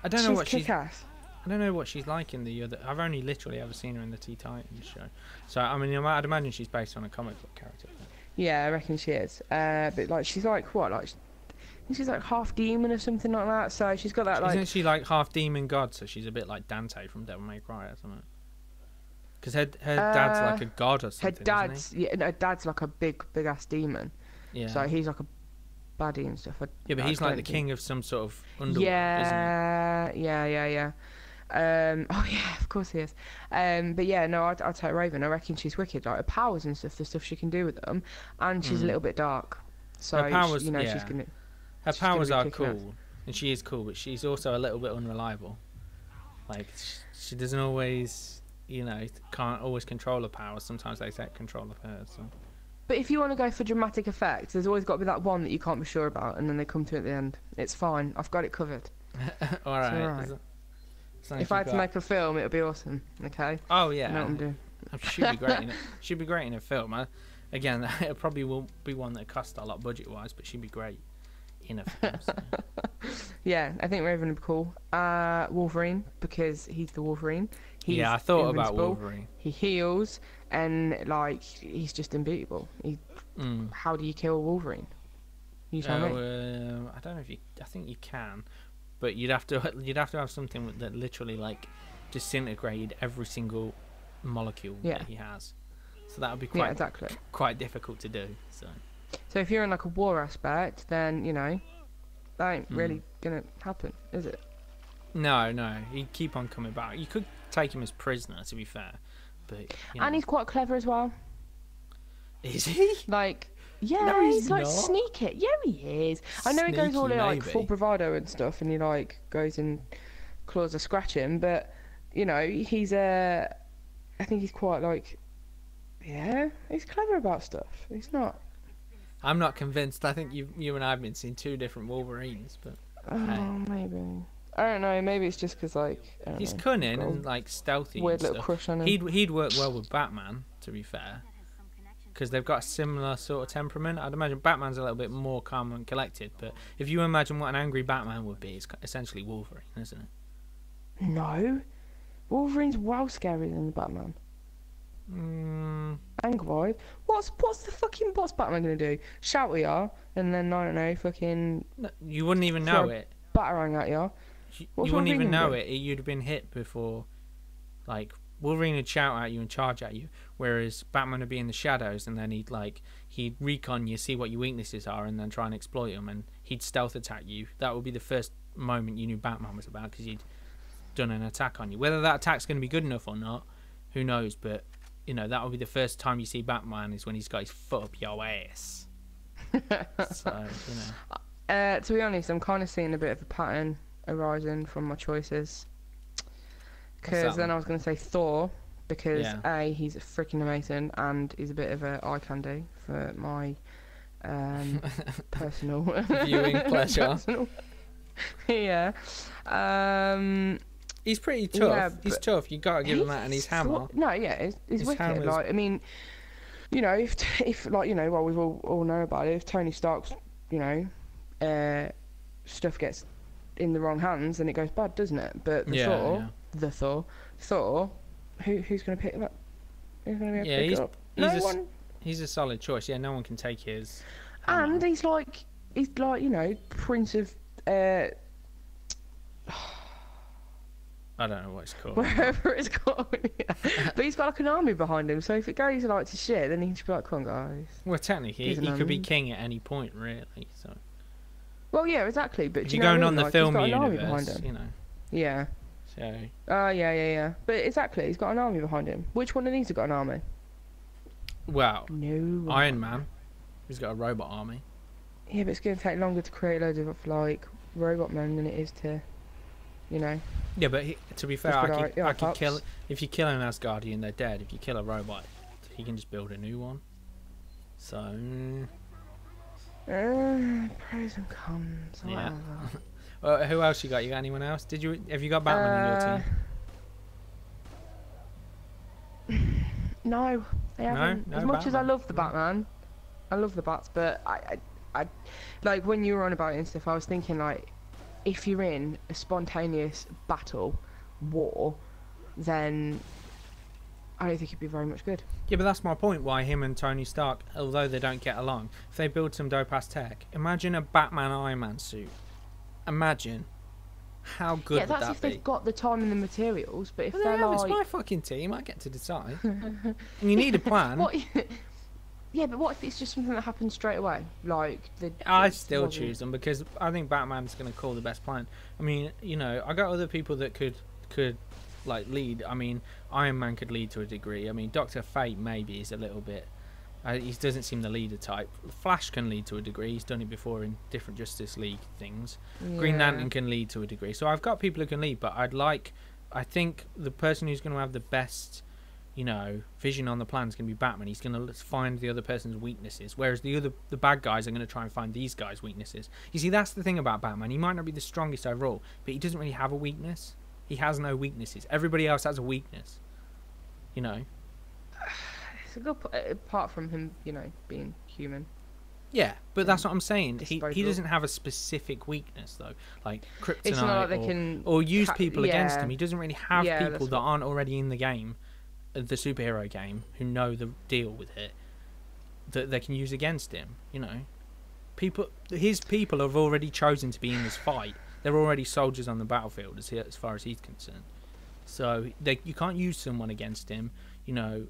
I don't know what kick-ass. I don't know what she's like in the other. I've only literally ever seen her in the Teen Titans show. So I mean, I'd imagine she's based on a comic book character. Yeah, I reckon she is. But like, she's like what? Like, I think she's like half demon or something like that. So she's got that like. Isn't she like half demon god? So she's a bit like Dante from Devil May Cry or something. Because her dad's like a god or something. Her dad's like a big ass demon. Yeah. So he's like a baddie and stuff. Yeah, but he's like the king of some sort of underworld, isn't he? Yeah. Oh yeah, of course he is. But yeah, no, I'd take Raven. I reckon she's wicked. Like her powers and stuff, the stuff she can do with them, and she's a little bit dark. So her powers, she's gonna. Her powers are cool, and she is cool, but she's also a little bit unreliable. Like she doesn't always, you know, can't always control her powers. Sometimes they take control of her. So But if you want to go for dramatic effect, there's always got to be that one that you can't be sure about, and then they come to it at the end. It's fine. I've got it covered. All right. Alright. If I had to make a film, it would be awesome. Okay. Oh yeah. I know what I'm doing. Should be great. Should be great in a film. Again, it probably will be one that costs a lot budget-wise, but she'd be great in a film. So. Yeah, I think Raven would be cool. Wolverine, because he's the Wolverine. He's I thought about invincible. Wolverine. He heals, and like he's just unbeatable. How do you kill Wolverine? You tell me. I don't know if you. I think you can, but you'd have to have something that literally like disintegrated every single molecule that he has. So that would be quite difficult to do. So if you're in like a war aspect, then that ain't really gonna happen, is it? No, he'd keep on coming back. You could take him as prisoner, to be fair, but and he's quite clever as well. Is he? Like, yeah, no, he's like not. sneaky. Yeah, he is. I know he goes all in like full bravado and stuff, and he like goes and claws a scratch him, but he's I think he's quite like, he's clever about stuff. He's not. I'm not convinced. I think you and I have been seeing two different Wolverines, but maybe. I don't know. Maybe it's just because like he's cunning and like stealthy. Weird and little stuff. crush on him. He'd work well with Batman, to be fair, because they've got a similar sort of temperament. I'd imagine Batman's a little bit more calm and collected, but if you imagine what an angry Batman would be, it's essentially Wolverine, isn't it? No, Wolverine's well scarier than the Batman. Angry. What's Batman gonna do? Shout at ya, and then I don't know, fucking. No, you wouldn't even know it. Batarang at ya. You wouldn't even know it. You'd have been hit before. Like Wolverine would shout at you and charge at you, whereas Batman would be in the shadows, and then he'd recon you, see what your weaknesses are, and then try and exploit them, and he'd stealth attack you. That would be the first moment you knew Batman was about, because he'd done an attack on you. Whether that attack's going to be good enough or not, who knows? But that would be the first time you see Batman, is when he's got his foot up your ass. So to be honest, I'm kind of seeing a bit of a pattern arising from my choices. Because then I was going to say Thor, because A, he's freaking amazing, and he's a bit of a eye candy for my personal viewing pleasure. Yeah. He's pretty tough. Yeah, he's tough. You gotta give him that, and his hammer. He's wicked. Like, I mean, if like well, we've all know about it. If Tony Stark's stuff gets in the wrong hands, then it goes bad, doesn't it? But Thor, who's gonna pick that? Who's gonna be able to pick it up? No one. He's a solid choice. Yeah, no one can take his. And he's like Prince of. I don't know what it's called. Wherever it's called. Yeah. But he's got like an army behind him, so if it goes like to shit, then he can just be like, come on, guys. Well, technically, he could be king at any point, really. So. Well, yeah, exactly. But if you're going on the film universe, Yeah. So. Yeah. But exactly, he's got an army behind him. Which one of these have got an army? Well, no. Iron Man. He's got a robot army. Yeah, but it's going to take longer to create loads of like robot men than it is to. Yeah, but to be fair, I could kill. If you kill an Asgardian, they're dead. If you kill a robot, he can just build a new one. So. Pros and cons. Yeah. Who else you got? You got anyone else? Have you got Batman in your team? No, they haven't. No, as much Batman. As I love the Batman, I love the Bats, but I like when you were on about it and stuff. I was thinking like. If you're in a spontaneous war, then I don't think it'd be very much good. Yeah, but that's my point. Why him and Tony Stark, although they don't get along, if they build some dope-ass tech, imagine a Batman Iron Man suit. Imagine how good would that be? Yeah, that's if they've got the time and the materials. But if they're like, it's my fucking team. I get to decide. And you need a plan. Yeah, but what if it's just something that happens straight away? Like I still choose them, because I think Batman's going to call the best plan. I mean, I got other people that could like lead. I mean, Iron Man could lead to a degree. I mean, Dr. Fate maybe is a little bit. He doesn't seem the leader type. Flash can lead to a degree. He's done it before in different Justice League things. Yeah. Green Lantern can lead to a degree. So I've got people who can lead, but I think the person who's going to have the best, you know, Vision on the plan is going to be Batman. He's going to find the other person's weaknesses, whereas the bad guys are going to try and find these guys' weaknesses. You see, that's the thing about Batman. He might not be the strongest overall, but he doesn't really have a weakness. He has no weaknesses. Everybody else has a weakness. You know. It's a good apart from him, you know, being human. Yeah, but that's what I'm saying. He Disposable. doesn't have a specific weakness though, like kryptonite, It's not like they can or use people against yeah. him. He doesn't really have Yeah, people that's that aren't already in the game, the superhero game, who know the deal with it, that they can use against him. You know, his people have already chosen to be in this fight. They're already soldiers on the battlefield, as far as he's concerned. So you can't use someone against him. You know,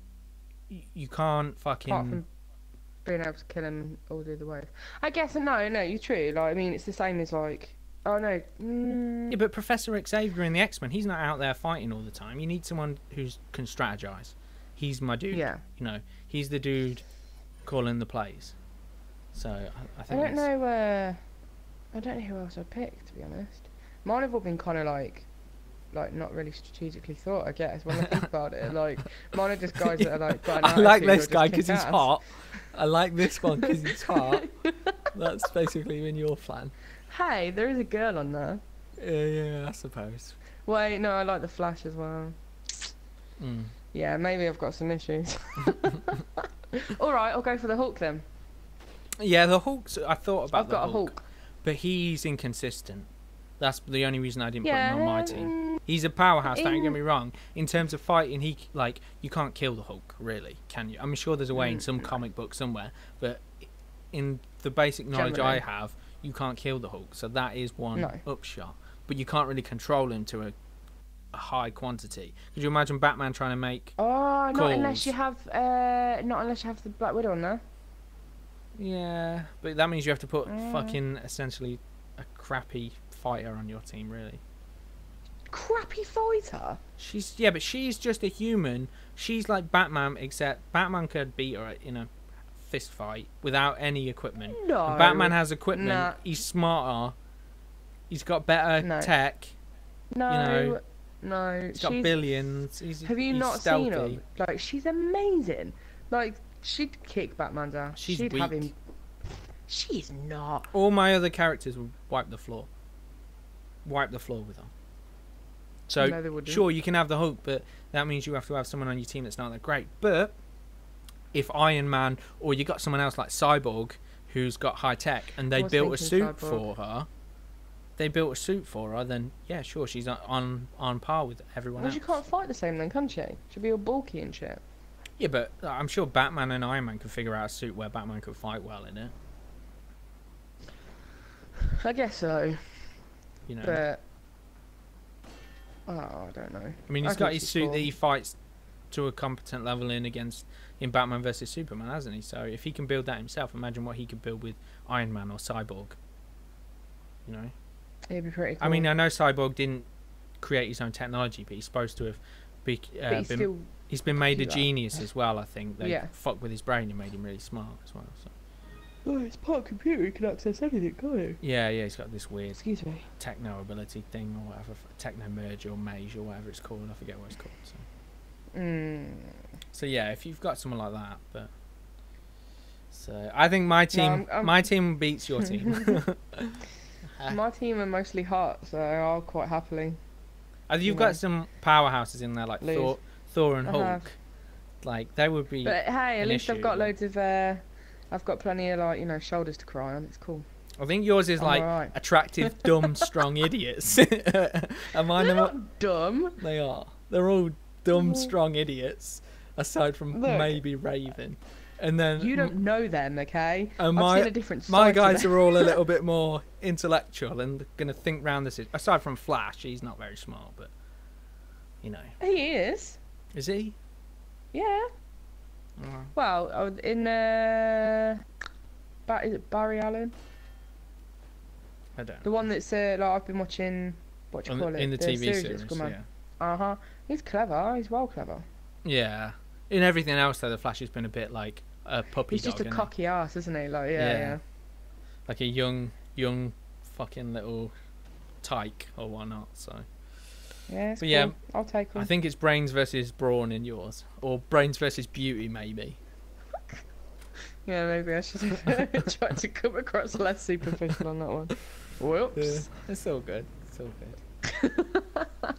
you can't fucking. Apart from being able to kill him all through the wave. I guess no, you're true. Like, I mean, it's the same as like, oh no. Yeah, but Professor Xavier in the X-Men, he's not out there fighting all the time. You need someone who can strategize. He's my dude. Yeah. You know, he's the dude calling the plays. So I I think. don't know. I don't know who else I'd pick, to be honest. Mine have all been kind of like not really strategically thought, I guess, when I think about it. Like, mine are just guys that are like. Got an I like attitude or this just guy kick because he's ass. hot. I like this one because he's hot. That's basically been your plan. Hey, there is a girl on there. Yeah, I suppose. Wait, no, I like the Flash as well. Mm. Yeah, maybe I've got some issues. All right, I'll go for the Hulk then. Yeah, the Hulk's. I thought about I've got the a Hulk. but he's inconsistent. That's the only reason I didn't Yeah, put him on my team. He's a powerhouse. Don't get me wrong. In terms of fighting, you can't kill the Hulk, really, can you? I'm sure there's a way in some comic book somewhere, but in the basic knowledge Generally. I have, you can't kill the Hulk. So that is one No. upshot. But you can't really control him to a high quantity. Could you imagine Batman trying to make? Oh, not unless calls? you have the Black Widow on there. Yeah, but that means you have to put fucking essentially a crappy fighter on your team, really. Crappy fighter. But she's just a human. She's like Batman, except Batman could beat her in a fist fight without any equipment. No. And Batman has equipment. Nah. He's smarter. He's got better tech. No. You know, No. he's got billions. He's Not stealthy. seen her? Like, she's amazing. Like, she'd kick Batman's ass. She'd have weak. him. She's not. All my other characters would wipe the floor. Wipe the floor with her. So, No, they wouldn't. sure, you can have the Hulk, but that means you have to have someone on your team that's not that great. But if Iron Man, or you got someone else like Cyborg, who's got high tech, and they built a suit for her, then yeah, sure, she's on par with everyone else. Well, she can't fight the same then, can she? She'll be all bulky and shit. Yeah, but I'm sure Batman and Iron Man could figure out a suit where Batman could fight well in it. I guess so. You know. But I don't know. I mean, he's got his suit that he fights to a competent level in Batman versus Superman, hasn't he? So if he can build that himself, imagine what he could build with Iron Man or Cyborg. You know? It'd be pretty cool. I mean, I know Cyborg didn't create his own technology, but he's supposed to have he's been made a genius as well, I think. They fucked with his brain and made him really smart as well. So. Oh, it's part of the computer, he can access anything, can't he? Yeah, he's got this weird Excuse me. techno ability thing or whatever, techno merge or mage or whatever it's called. I forget what it's called. So yeah, if you've got someone like that, but so I think my team beats your team. My team are mostly hot, so I'll quite happily. You've got some powerhouses in there like Thor and Hulk. Have. Like they would be. But hey, at least I've issue, got loads of. I've got plenty of shoulders to cry on. It's cool. I think yours is like right. attractive, dumb, strong idiots. And mine They're not dumb. They are. They're all dumb, strong idiots, aside from maybe Raven. And then you don't know them, okay? And I've seen a different side my guys to them. are all a little bit more intellectual and gonna think round this. Aside from Flash, he's not very smart, but you know. He is. Is he? Yeah. Oh. Well, in is it Barry Allen? I don't know. The one that's like I've been watching. What do you call it? In the TV series, that's come on. yeah. He's clever. He's well clever. Yeah. In everything else, though, the Flash has been a bit like a puppy He's dog. just a cocky ass, isn't he? Like, yeah. Like a young fucking little tyke or whatnot. So, Yeah, it's But cool. yeah, I'll take I them. think it's brains versus brawn in yours, or brains versus beauty maybe. Yeah, maybe I should have tried to come across less superficial on that one. Whoops. It's all good. It's all good.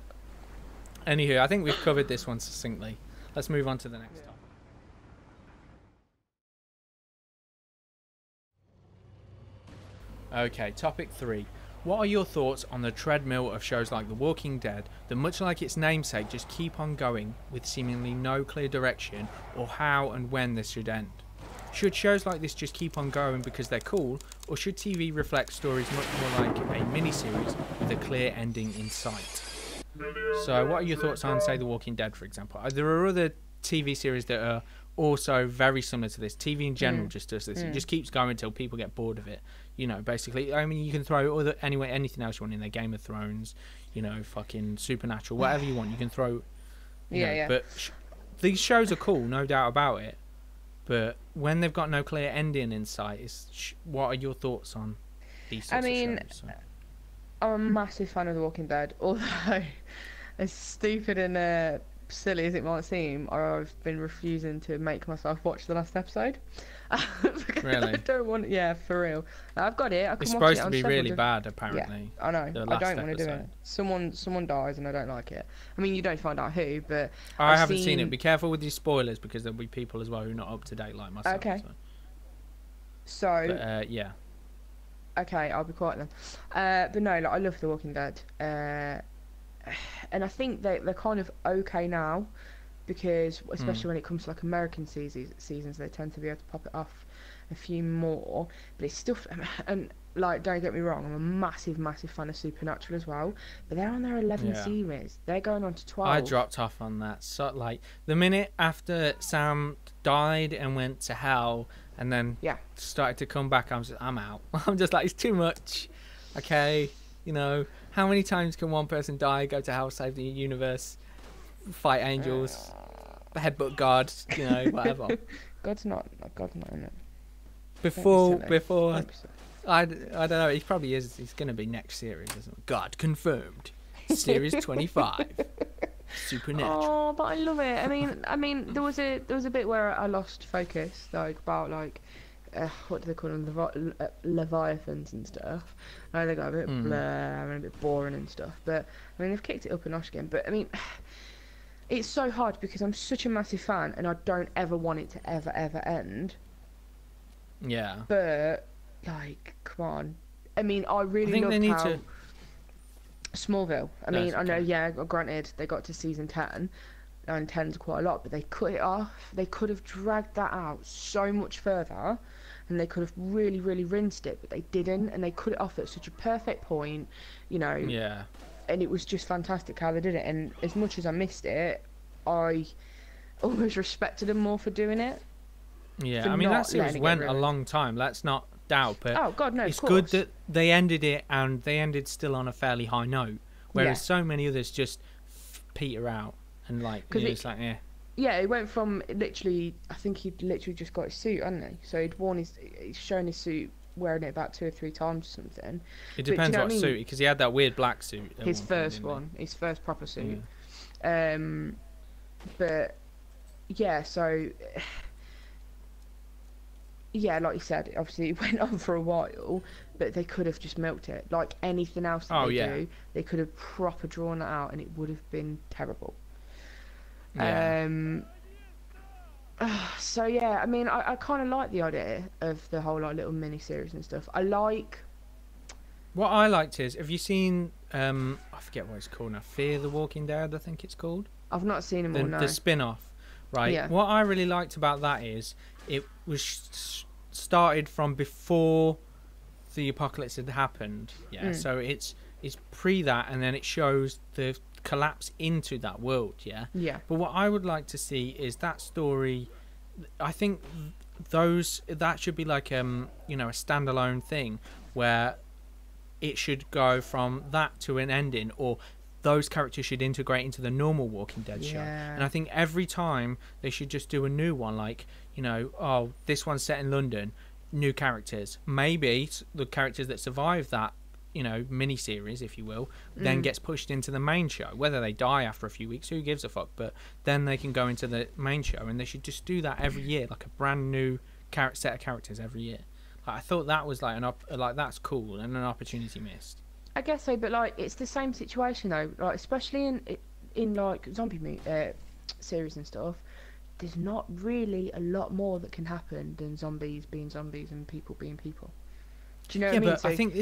Anywho, I think we've covered this one succinctly. Let's move on to the next topic. Okay, topic 3. What are your thoughts on the treadmill of shows like The Walking Dead that, much like its namesake, just keep on going with seemingly no clear direction or how and when this should end? Should shows like this just keep on going because they're cool, or should TV reflect stories much more like a mini-series with a clear ending in sight? So what are your thoughts on, say, The Walking Dead, for example? There are other TV series that are also very similar to this. TV in general just does this. It just keeps going until people get bored of it. You know, basically. I mean, you can throw anything else you want in there. Game of Thrones, you know, fucking Supernatural, whatever you want. You can throw. Yeah. But these shows are cool, no doubt about it. But when they've got no clear ending in sight, what are your thoughts on these sorts of shows? So. I'm a massive fan of The Walking Dead, although as stupid and silly as it might seem, I've been refusing to make myself watch the last episode. Really? I don't want. Yeah, for real. I've got it. I can It's watch supposed it to on be several really bad, apparently. Yeah, I know. I don't want to do it. Episode. Someone dies and I don't like it. I mean, you don't find out who, but I haven't seen it. Be careful with these spoilers because there'll be people as well who are not up to date like myself. Okay. But, yeah. Okay, I'll be quiet then. But no, like, I love The Walking Dead. And I think they're kind of okay now because, especially when it comes to like American seasons, they tend to be able to pop it off a few more. But it's still, and like, don't get me wrong, I'm a massive fan of Supernatural as well. But they're on their 11th series. They're going on to 12. I dropped off on that. So, like, the minute after Sam died and went to hell and then started to come back, I'm out. I'm just like, it's too much. Okay, you know, how many times can one person die, go to hell, save the universe, fight angels, headbutt God, you know, whatever. God's not in it. Before I don't know, he probably is. He's going to be next series, isn't it? God confirmed. Series 25. Supernatural. Oh, but I love it. I mean, there was a bit where I lost focus, like about like what do they call them, leviathans and stuff. I know they got a bit blur and a bit boring and stuff. But I mean, they've kicked it up a notch again. But I mean, it's so hard because I'm such a massive fan, and I don't ever want it to ever end. Yeah. But like, come on. I mean, I really love Smallville. I mean, I know, yeah, granted, they got to season 10, and 10's quite a lot, but they cut it off. They could have dragged that out so much further, and they could have really rinsed it, but they didn't, and they cut it off at such a perfect point, you know. Yeah. And it was just fantastic how they did it, and as much as I missed it, I almost respected them more for doing it. Yeah, I mean, that series went a long time, let's not doubt, but oh god, no, it's good that they ended it, and they ended still on a fairly high note, whereas so many others just peter out and like it's like yeah, it went from literally, I think he'd literally just got his suit, hadn't he? So he's shown his suit, wearing it about 2 or 3 times or something. It depends what suit, because he had that weird black suit. His first proper suit. But yeah, so yeah, like you said, obviously it went on for a while, but they could have just milked it. Like anything else that they do, they could have proper drawn it out, and it would have been terrible. Yeah. So yeah, I mean, I kind of like the idea of the whole like little mini series and stuff. What I liked is, have you seen I forget what it's called now, Fear the Walking Dead, I think it's called. I've not seen them all. No. The spin-off, right? Yeah. What I really liked about that is it was started from before the apocalypse had happened. Yeah. So it's pre that, and then it shows the collapse into that world. Yeah. But what I would like to see is that story. I think that should be like a standalone thing where it should go from that to an ending, or those characters should integrate into the normal Walking Dead show. And I think every time they should just do a new one, like, this one's set in London, new characters. Maybe the characters that survive that you know, mini series, if you will, then gets pushed into the main show. Whether they die after a few weeks, who gives a fuck? But then they can go into the main show, and they should just do that every year, like a brand new set of characters every year. Like, I thought that was like that's cool and an opportunity missed. I guess so, but like it's the same situation though. Like especially in like zombie series and stuff, there's not really a lot more that can happen than zombies being zombies and people being people. Do you know what I mean? Yeah, but I think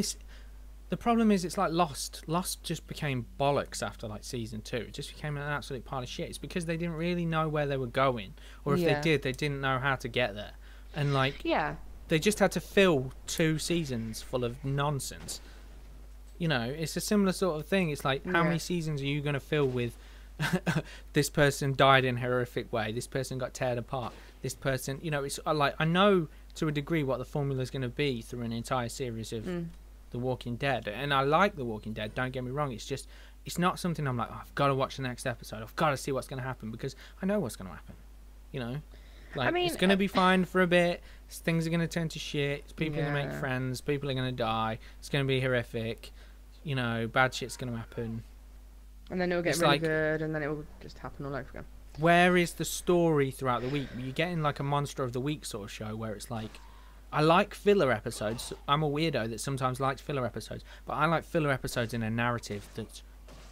the problem is it's like Lost. Lost just became bollocks after like season 2. It just became an absolute pile of shit. It's because they didn't really know where they were going, or if they did, they didn't know how to get there, and like they just had to fill 2 seasons full of nonsense. You know, it's a similar sort of thing. It's like, how many seasons are you going to fill with this person died in a horrific way, this person got torn apart, this person, you know, it's like, I know to a degree what the formula is going to be through an entire series of The Walking Dead, and I like The Walking Dead, don't get me wrong, it's just, it's not something I'm like, oh, I've got to watch the next episode, I've got to see what's going to happen, because I know what's going to happen, you know. Like, I mean, it's going to be fine for a bit, things are going to turn to shit, people are going to make friends, people are going to die, it's going to be horrific, you know, bad shit's going to happen. And then it'll get really good, and then it will just happen all over again. Where is the story throughout the week? You're getting like a Monster of the Week sort of show where it's like, I like filler episodes. I'm a weirdo that sometimes likes filler episodes, but I like filler episodes in a narrative that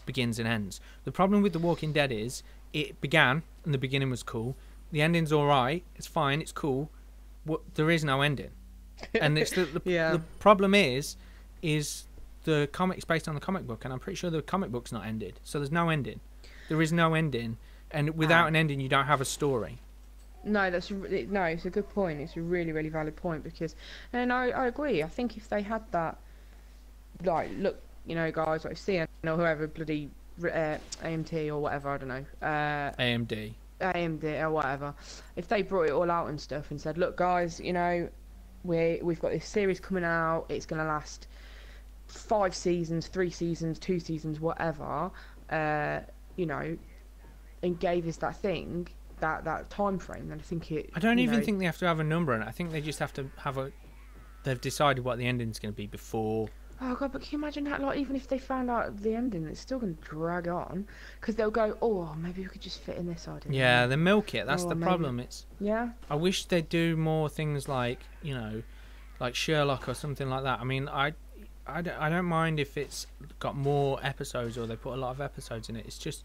begins and ends. The problem with The Walking Dead is it began, and the beginning was cool. The ending's all right. It's fine. It's cool. There is no ending, and it's the problem is the comic's based on the comic book, and I'm pretty sure the comic book's not ended, so there's no ending. There is no ending, and without an ending, you don't have a story. No, it's a good point. It's a really, really valid point, because, and I agree. I think if they had that, like, look, you know, guys like CN or whoever, bloody AMT or whatever, I don't know, AMD or whatever, if they brought it all out and stuff and said, look, guys, you know, we've got this series coming out. It's gonna last 5 seasons, 3 seasons, 2 seasons, whatever, you know, and gave us that thing, that time frame, then I think it. I don't even think they have to have a number on it. I think they just have to have they've decided what the ending's going to be before. Oh god, but can you imagine that? Like, even if they found out the ending, it's still going to drag on, because they'll go, oh, maybe we could just fit in this idea. Yeah, they milk it. That's the problem. It's I wish they'd do more things like, you know, like Sherlock or something like that. I mean, I don't mind if it's got more episodes or they put a lot of episodes in it. It's just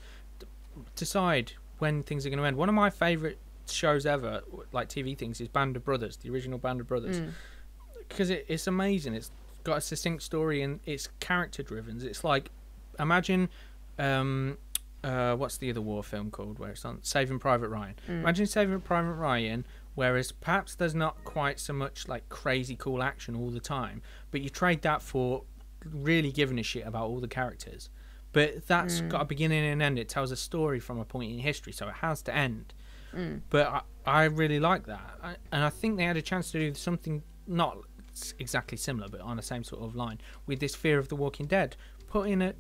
decide when things are going to end. One of my favourite shows ever, like TV things, is Band of Brothers, the original Band of Brothers, because it's amazing. It's got a succinct story and it's character driven. It's like, imagine what's the other war film called where it's on, Saving Private Ryan. Imagine Saving Private Ryan, whereas perhaps there's not quite so much like crazy cool action all the time, but you trade that for really giving a shit about all the characters. But that's got a beginning and an end. It tells a story from a point in history, so it has to end. But I really like that, and I think they had a chance to do something not exactly similar, but on the same sort of line with this Fear of the Walking Dead.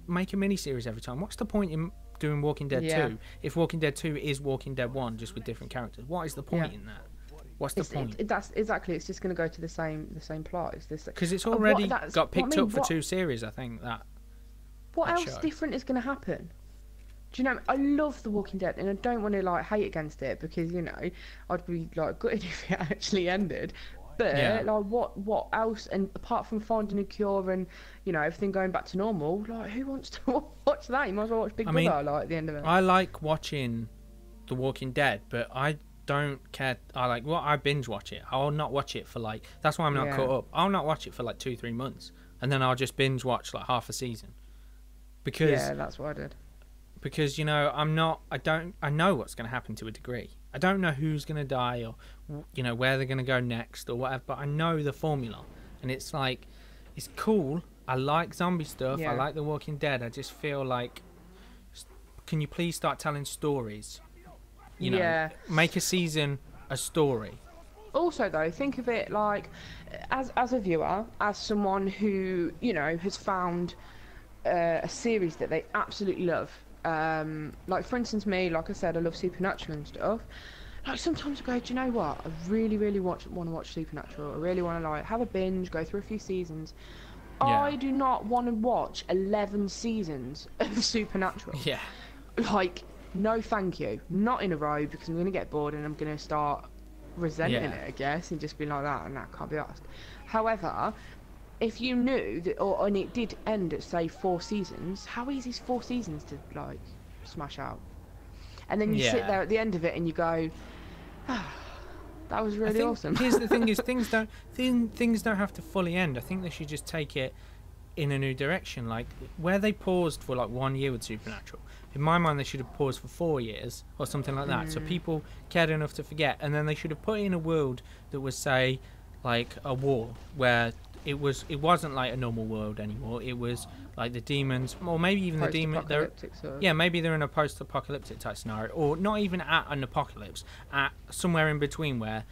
Make a mini series every time. What's the point in doing Walking Dead 2 if Walking Dead 2 is Walking Dead 1 just with different characters? What is the point in that? What's the point? That's exactly. It's just going to go to the same plot. Because it's already got picked up for 2 series. I think that. What else different is going to happen? Do you know? I love The Walking Dead, and I don't want to like hate against it, because, you know, I'd be like gutted if it actually ended. But like, what else? And apart from finding a cure and, you know, everything going back to normal, like, who wants to watch that? You might as well watch Big Brother, like, at the end of it. I like watching The Walking Dead, but I don't care. I binge watch it. I'll not watch it for like. That's why I'm not caught up. I'll not watch it for like 2-3 months, and then I'll just binge watch like half a season. Because that's what I did. Because, you know, I know what's going to happen to a degree. I don't know who's going to die or, you know, where they're going to go next or whatever, but I know the formula, and it's like, it's cool. I like zombie stuff. I like The Walking Dead. I just feel like, can you please start telling stories? You know, make a season a story. Also, though, think of it like, as a viewer, as someone who, you know, has found a series that they absolutely love. Like, for instance, me, like I said, I love Supernatural and stuff. Like, sometimes I go, do you know what? I really, really want to watch Supernatural. I really want to, like, have a binge, go through a few seasons. Yeah. I do not want to watch 11 seasons of Supernatural. Yeah. Like, no thank you. Not in a row, because I'm going to get bored and I'm going to start resenting Yeah. it, I guess, and just be like that, and that can't be asked. However, if you knew that, and it did end at, say, 4 seasons, how easy is 4 seasons to, like, smash out? And then you sit there at the end of it and you go, ah, that was really awesome. Here's the thing: is things don't have to fully end. I think they should just take it in a new direction. Like where they paused for like 1 year with Supernatural. In my mind, they should have paused for 4 years or something like that, so people cared enough to forget. And then they should have put in a world that was, say, like a war, where it wasn't like a normal world anymore. It was like the demons, or maybe even the demon. Yeah, maybe they're in a post-apocalyptic type scenario, or not even at an apocalypse, at somewhere in between where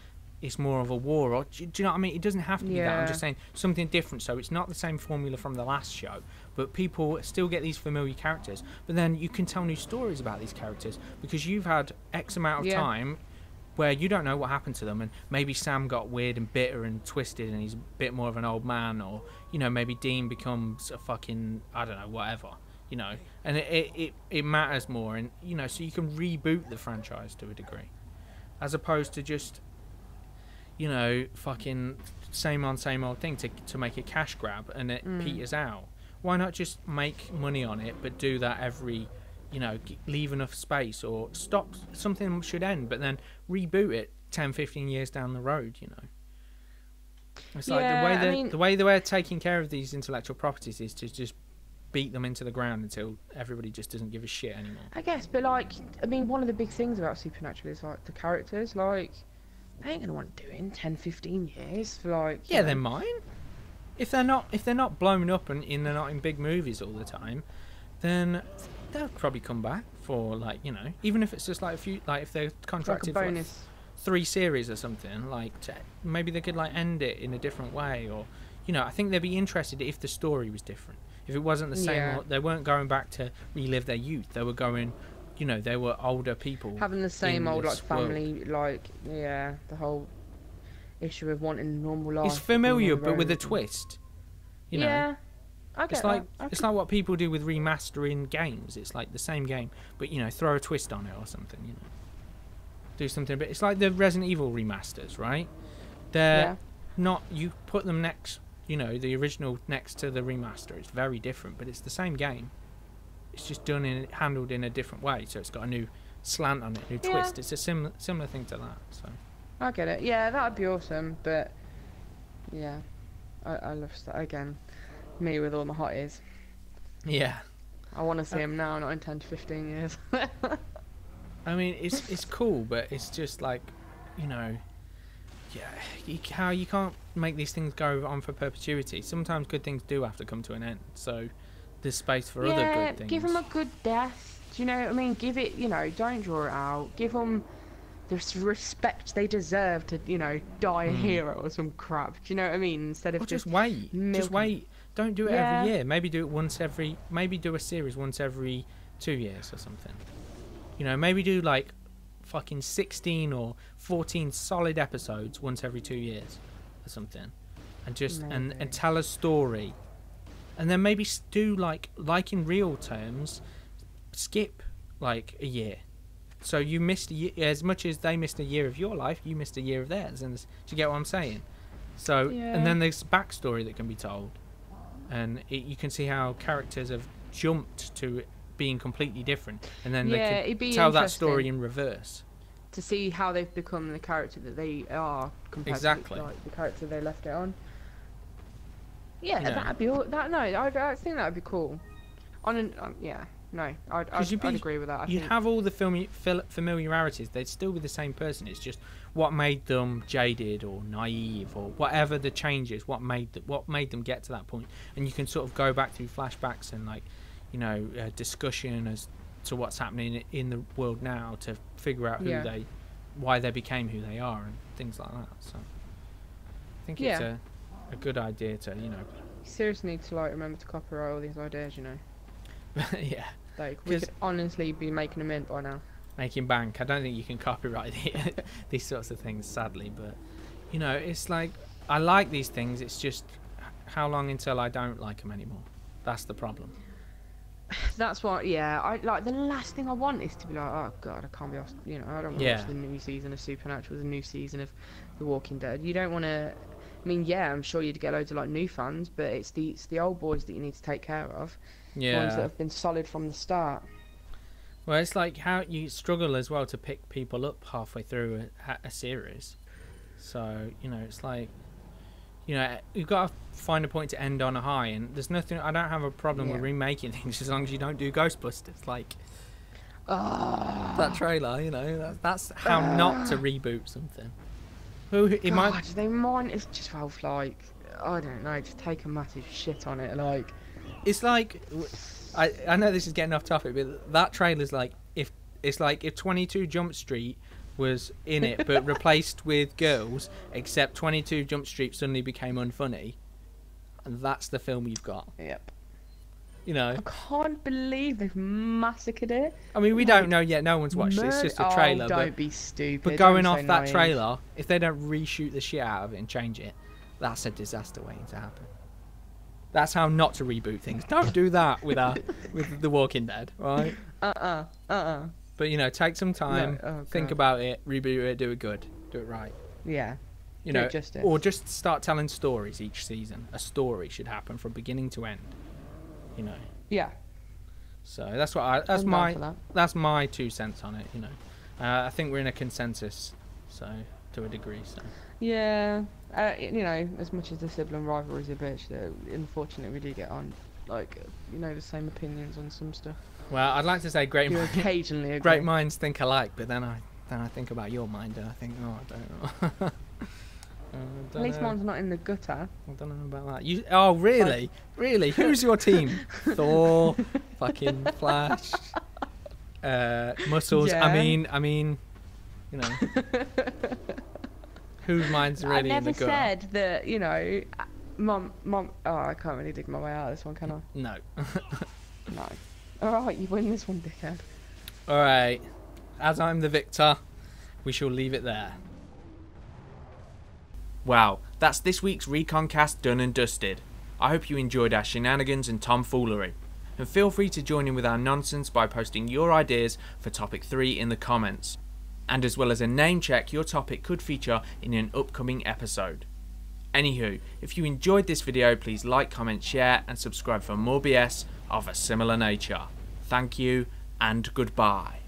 it's more of a war. Or do you know what I mean? It doesn't have to be that. I'm just saying something different. So it's not the same formula from the last show, but people still get these familiar characters. But then you can tell new stories about these characters because you've had X amount of time where you don't know what happened to them, and maybe Sam got weird and bitter and twisted and he's a bit more of an old man, or maybe Dean becomes a fucking, I don't know, whatever, and it matters more, and so you can reboot the franchise to a degree as opposed to just fucking same old thing to make a cash grab and it peters out. Why not just make money on it, but do that every leave enough space, or stop, something should end but then reboot it 10-15 years down the road. It's like the way they're taking care of these intellectual properties is to just beat them into the ground until everybody just doesn't give a shit anymore, I guess. But like, I mean, one of the big things about Supernatural is like the characters. Like, they ain't gonna want to do it in 10-15 years for like they're mine. If they're not blown up and they're not in big movies all the time, then they'll probably come back for like even if it's just like a few, like if they're contracted like a bonus. for 3 series or something, like maybe they could like end it in a different way, or I think they'd be interested if the story was different, if it wasn't the same. They weren't going back to relive their youth, they were going, they were older people having the same old like family world. Like the whole issue of wanting normal life. It's familiar but with a twist, I get it's like it's like what people do with remastering games. It's like the same game, but throw a twist on it or something. Do something. But it's like the Resident Evil remasters, right? They're not. You put them next, the original next to the remaster. It's very different, but it's the same game. It's just handled in a different way. So it's got a new slant on it, new twist. It's a similar thing to that. So I get it. Yeah, that'd be awesome. But I love that again. Me with all my hotties. Yeah. I want to see him now, not in 10-15 years. I mean, it's cool, but it's just like, how you can't make these things go on for perpetuity. Sometimes good things do have to come to an end. So there's space for other good things. Give them a good death. Do you know what I mean? Give it, don't draw it out. Give them the respect they deserve to, die a hero or some crap. Do you know what I mean? Instead of just wait. Just wait. Don't do it every year. Maybe do it maybe do a series once every 2 years or something. Maybe do like fucking 16 or 14 solid episodes once every 2 years or something, and just and tell a story, and then maybe do like in real terms, skip like a year. So you missed a year, as much as they missed a year of your life, you missed a year of theirs. And do you get what I'm saying? So and then there's backstory that can be told. And you can see how characters have jumped to being completely different, and then they can tell that story in reverse to see how they've become the character that they are compared to like the character they left it on. That'd be all. I think that'd be cool. I'd agree with that. You'd have all the familiarities. They'd still be the same person. It's just what made them jaded or naive or whatever the change is. What made them get to that point. And you can sort of go back through flashbacks and like, discussion as to what's happening in the world now to figure out why they became who they are and things like that. So I think it's a good idea to You seriously need to like remember to copyright all these ideas. Yeah. Like, we could honestly be making a mint by now. Making bank. I don't think you can copyright these sorts of things, sadly. But, it's like, I like these things. It's just how long until I don't like them anymore? That's the problem. That's what, yeah. I like the last thing I want is to be like, oh god, I can't be asked. You know, I don't want to watch the new season of Supernatural, the new season of The Walking Dead. You don't want to. I mean, yeah, I'm sure you'd get loads of like new fans, but it's the old boys that you need to take care of. Yeah. Ones that have been solid from the start. Well, it's like how you struggle as well to pick people up halfway through a series. So, you know, it's like, you know, you've got to find a point to end on a high, and there's nothing. I don't have a problem with remaking things as long as you don't do Ghostbusters. Like that trailer, you know, that's how not to reboot something. It might. They might. It's just like, I don't know, just take a massive shit on it. Like, it's like, I know this is getting off topic, but that trailer's like if 22 Jump Street was in it but replaced with girls, except 22 Jump Street suddenly became unfunny, and that's the film you've got. Yep. You know, I can't believe they've massacred it. I mean, we don't know yet. No one's watched it. It's just a trailer. Don't be stupid. But going off that trailer, if they don't reshoot the shit out of it and change it, that's a disaster waiting to happen. That's how not to reboot things. Don't do that with The Walking Dead, right? But, you know, take some time, think about it, reboot it, do it good, do it right. Yeah. You know, or just start telling stories each season. A story should happen from beginning to end. You know. Yeah. So that's what that's my 2 cents on it. You know, I think we're in a consensus, so to a degree. So. Yeah. You know, as much as the sibling rivalry is a bitch, that unfortunately we do get on, like, you know, the same opinions on some stuff. Well, I'd like to say occasionally agree. Great minds think alike, but then I think about your mind and I think, oh, I don't know. At least mine's not in the gutter. I don't know about that. Oh, really? Really? Who's your team? Thor, fucking Flash, Muscles. Yeah. I mean, you know, whose mind's really in the gutter? I never said that. You know, Mom. Oh, I can't really dig my way out of this one, can I? No. No. Alright, you win this one, dickhead. Alright. As I'm the victor, we shall leave it there. Wow, that's this week's ReconCast done and dusted. I hope you enjoyed our shenanigans and tomfoolery. And feel free to join in with our nonsense by posting your ideas for topic 3 in the comments. And as well as a name check, your topic could feature in an upcoming episode. Anywho, if you enjoyed this video, please like, comment, share and subscribe for more BS of a similar nature. Thank you and goodbye.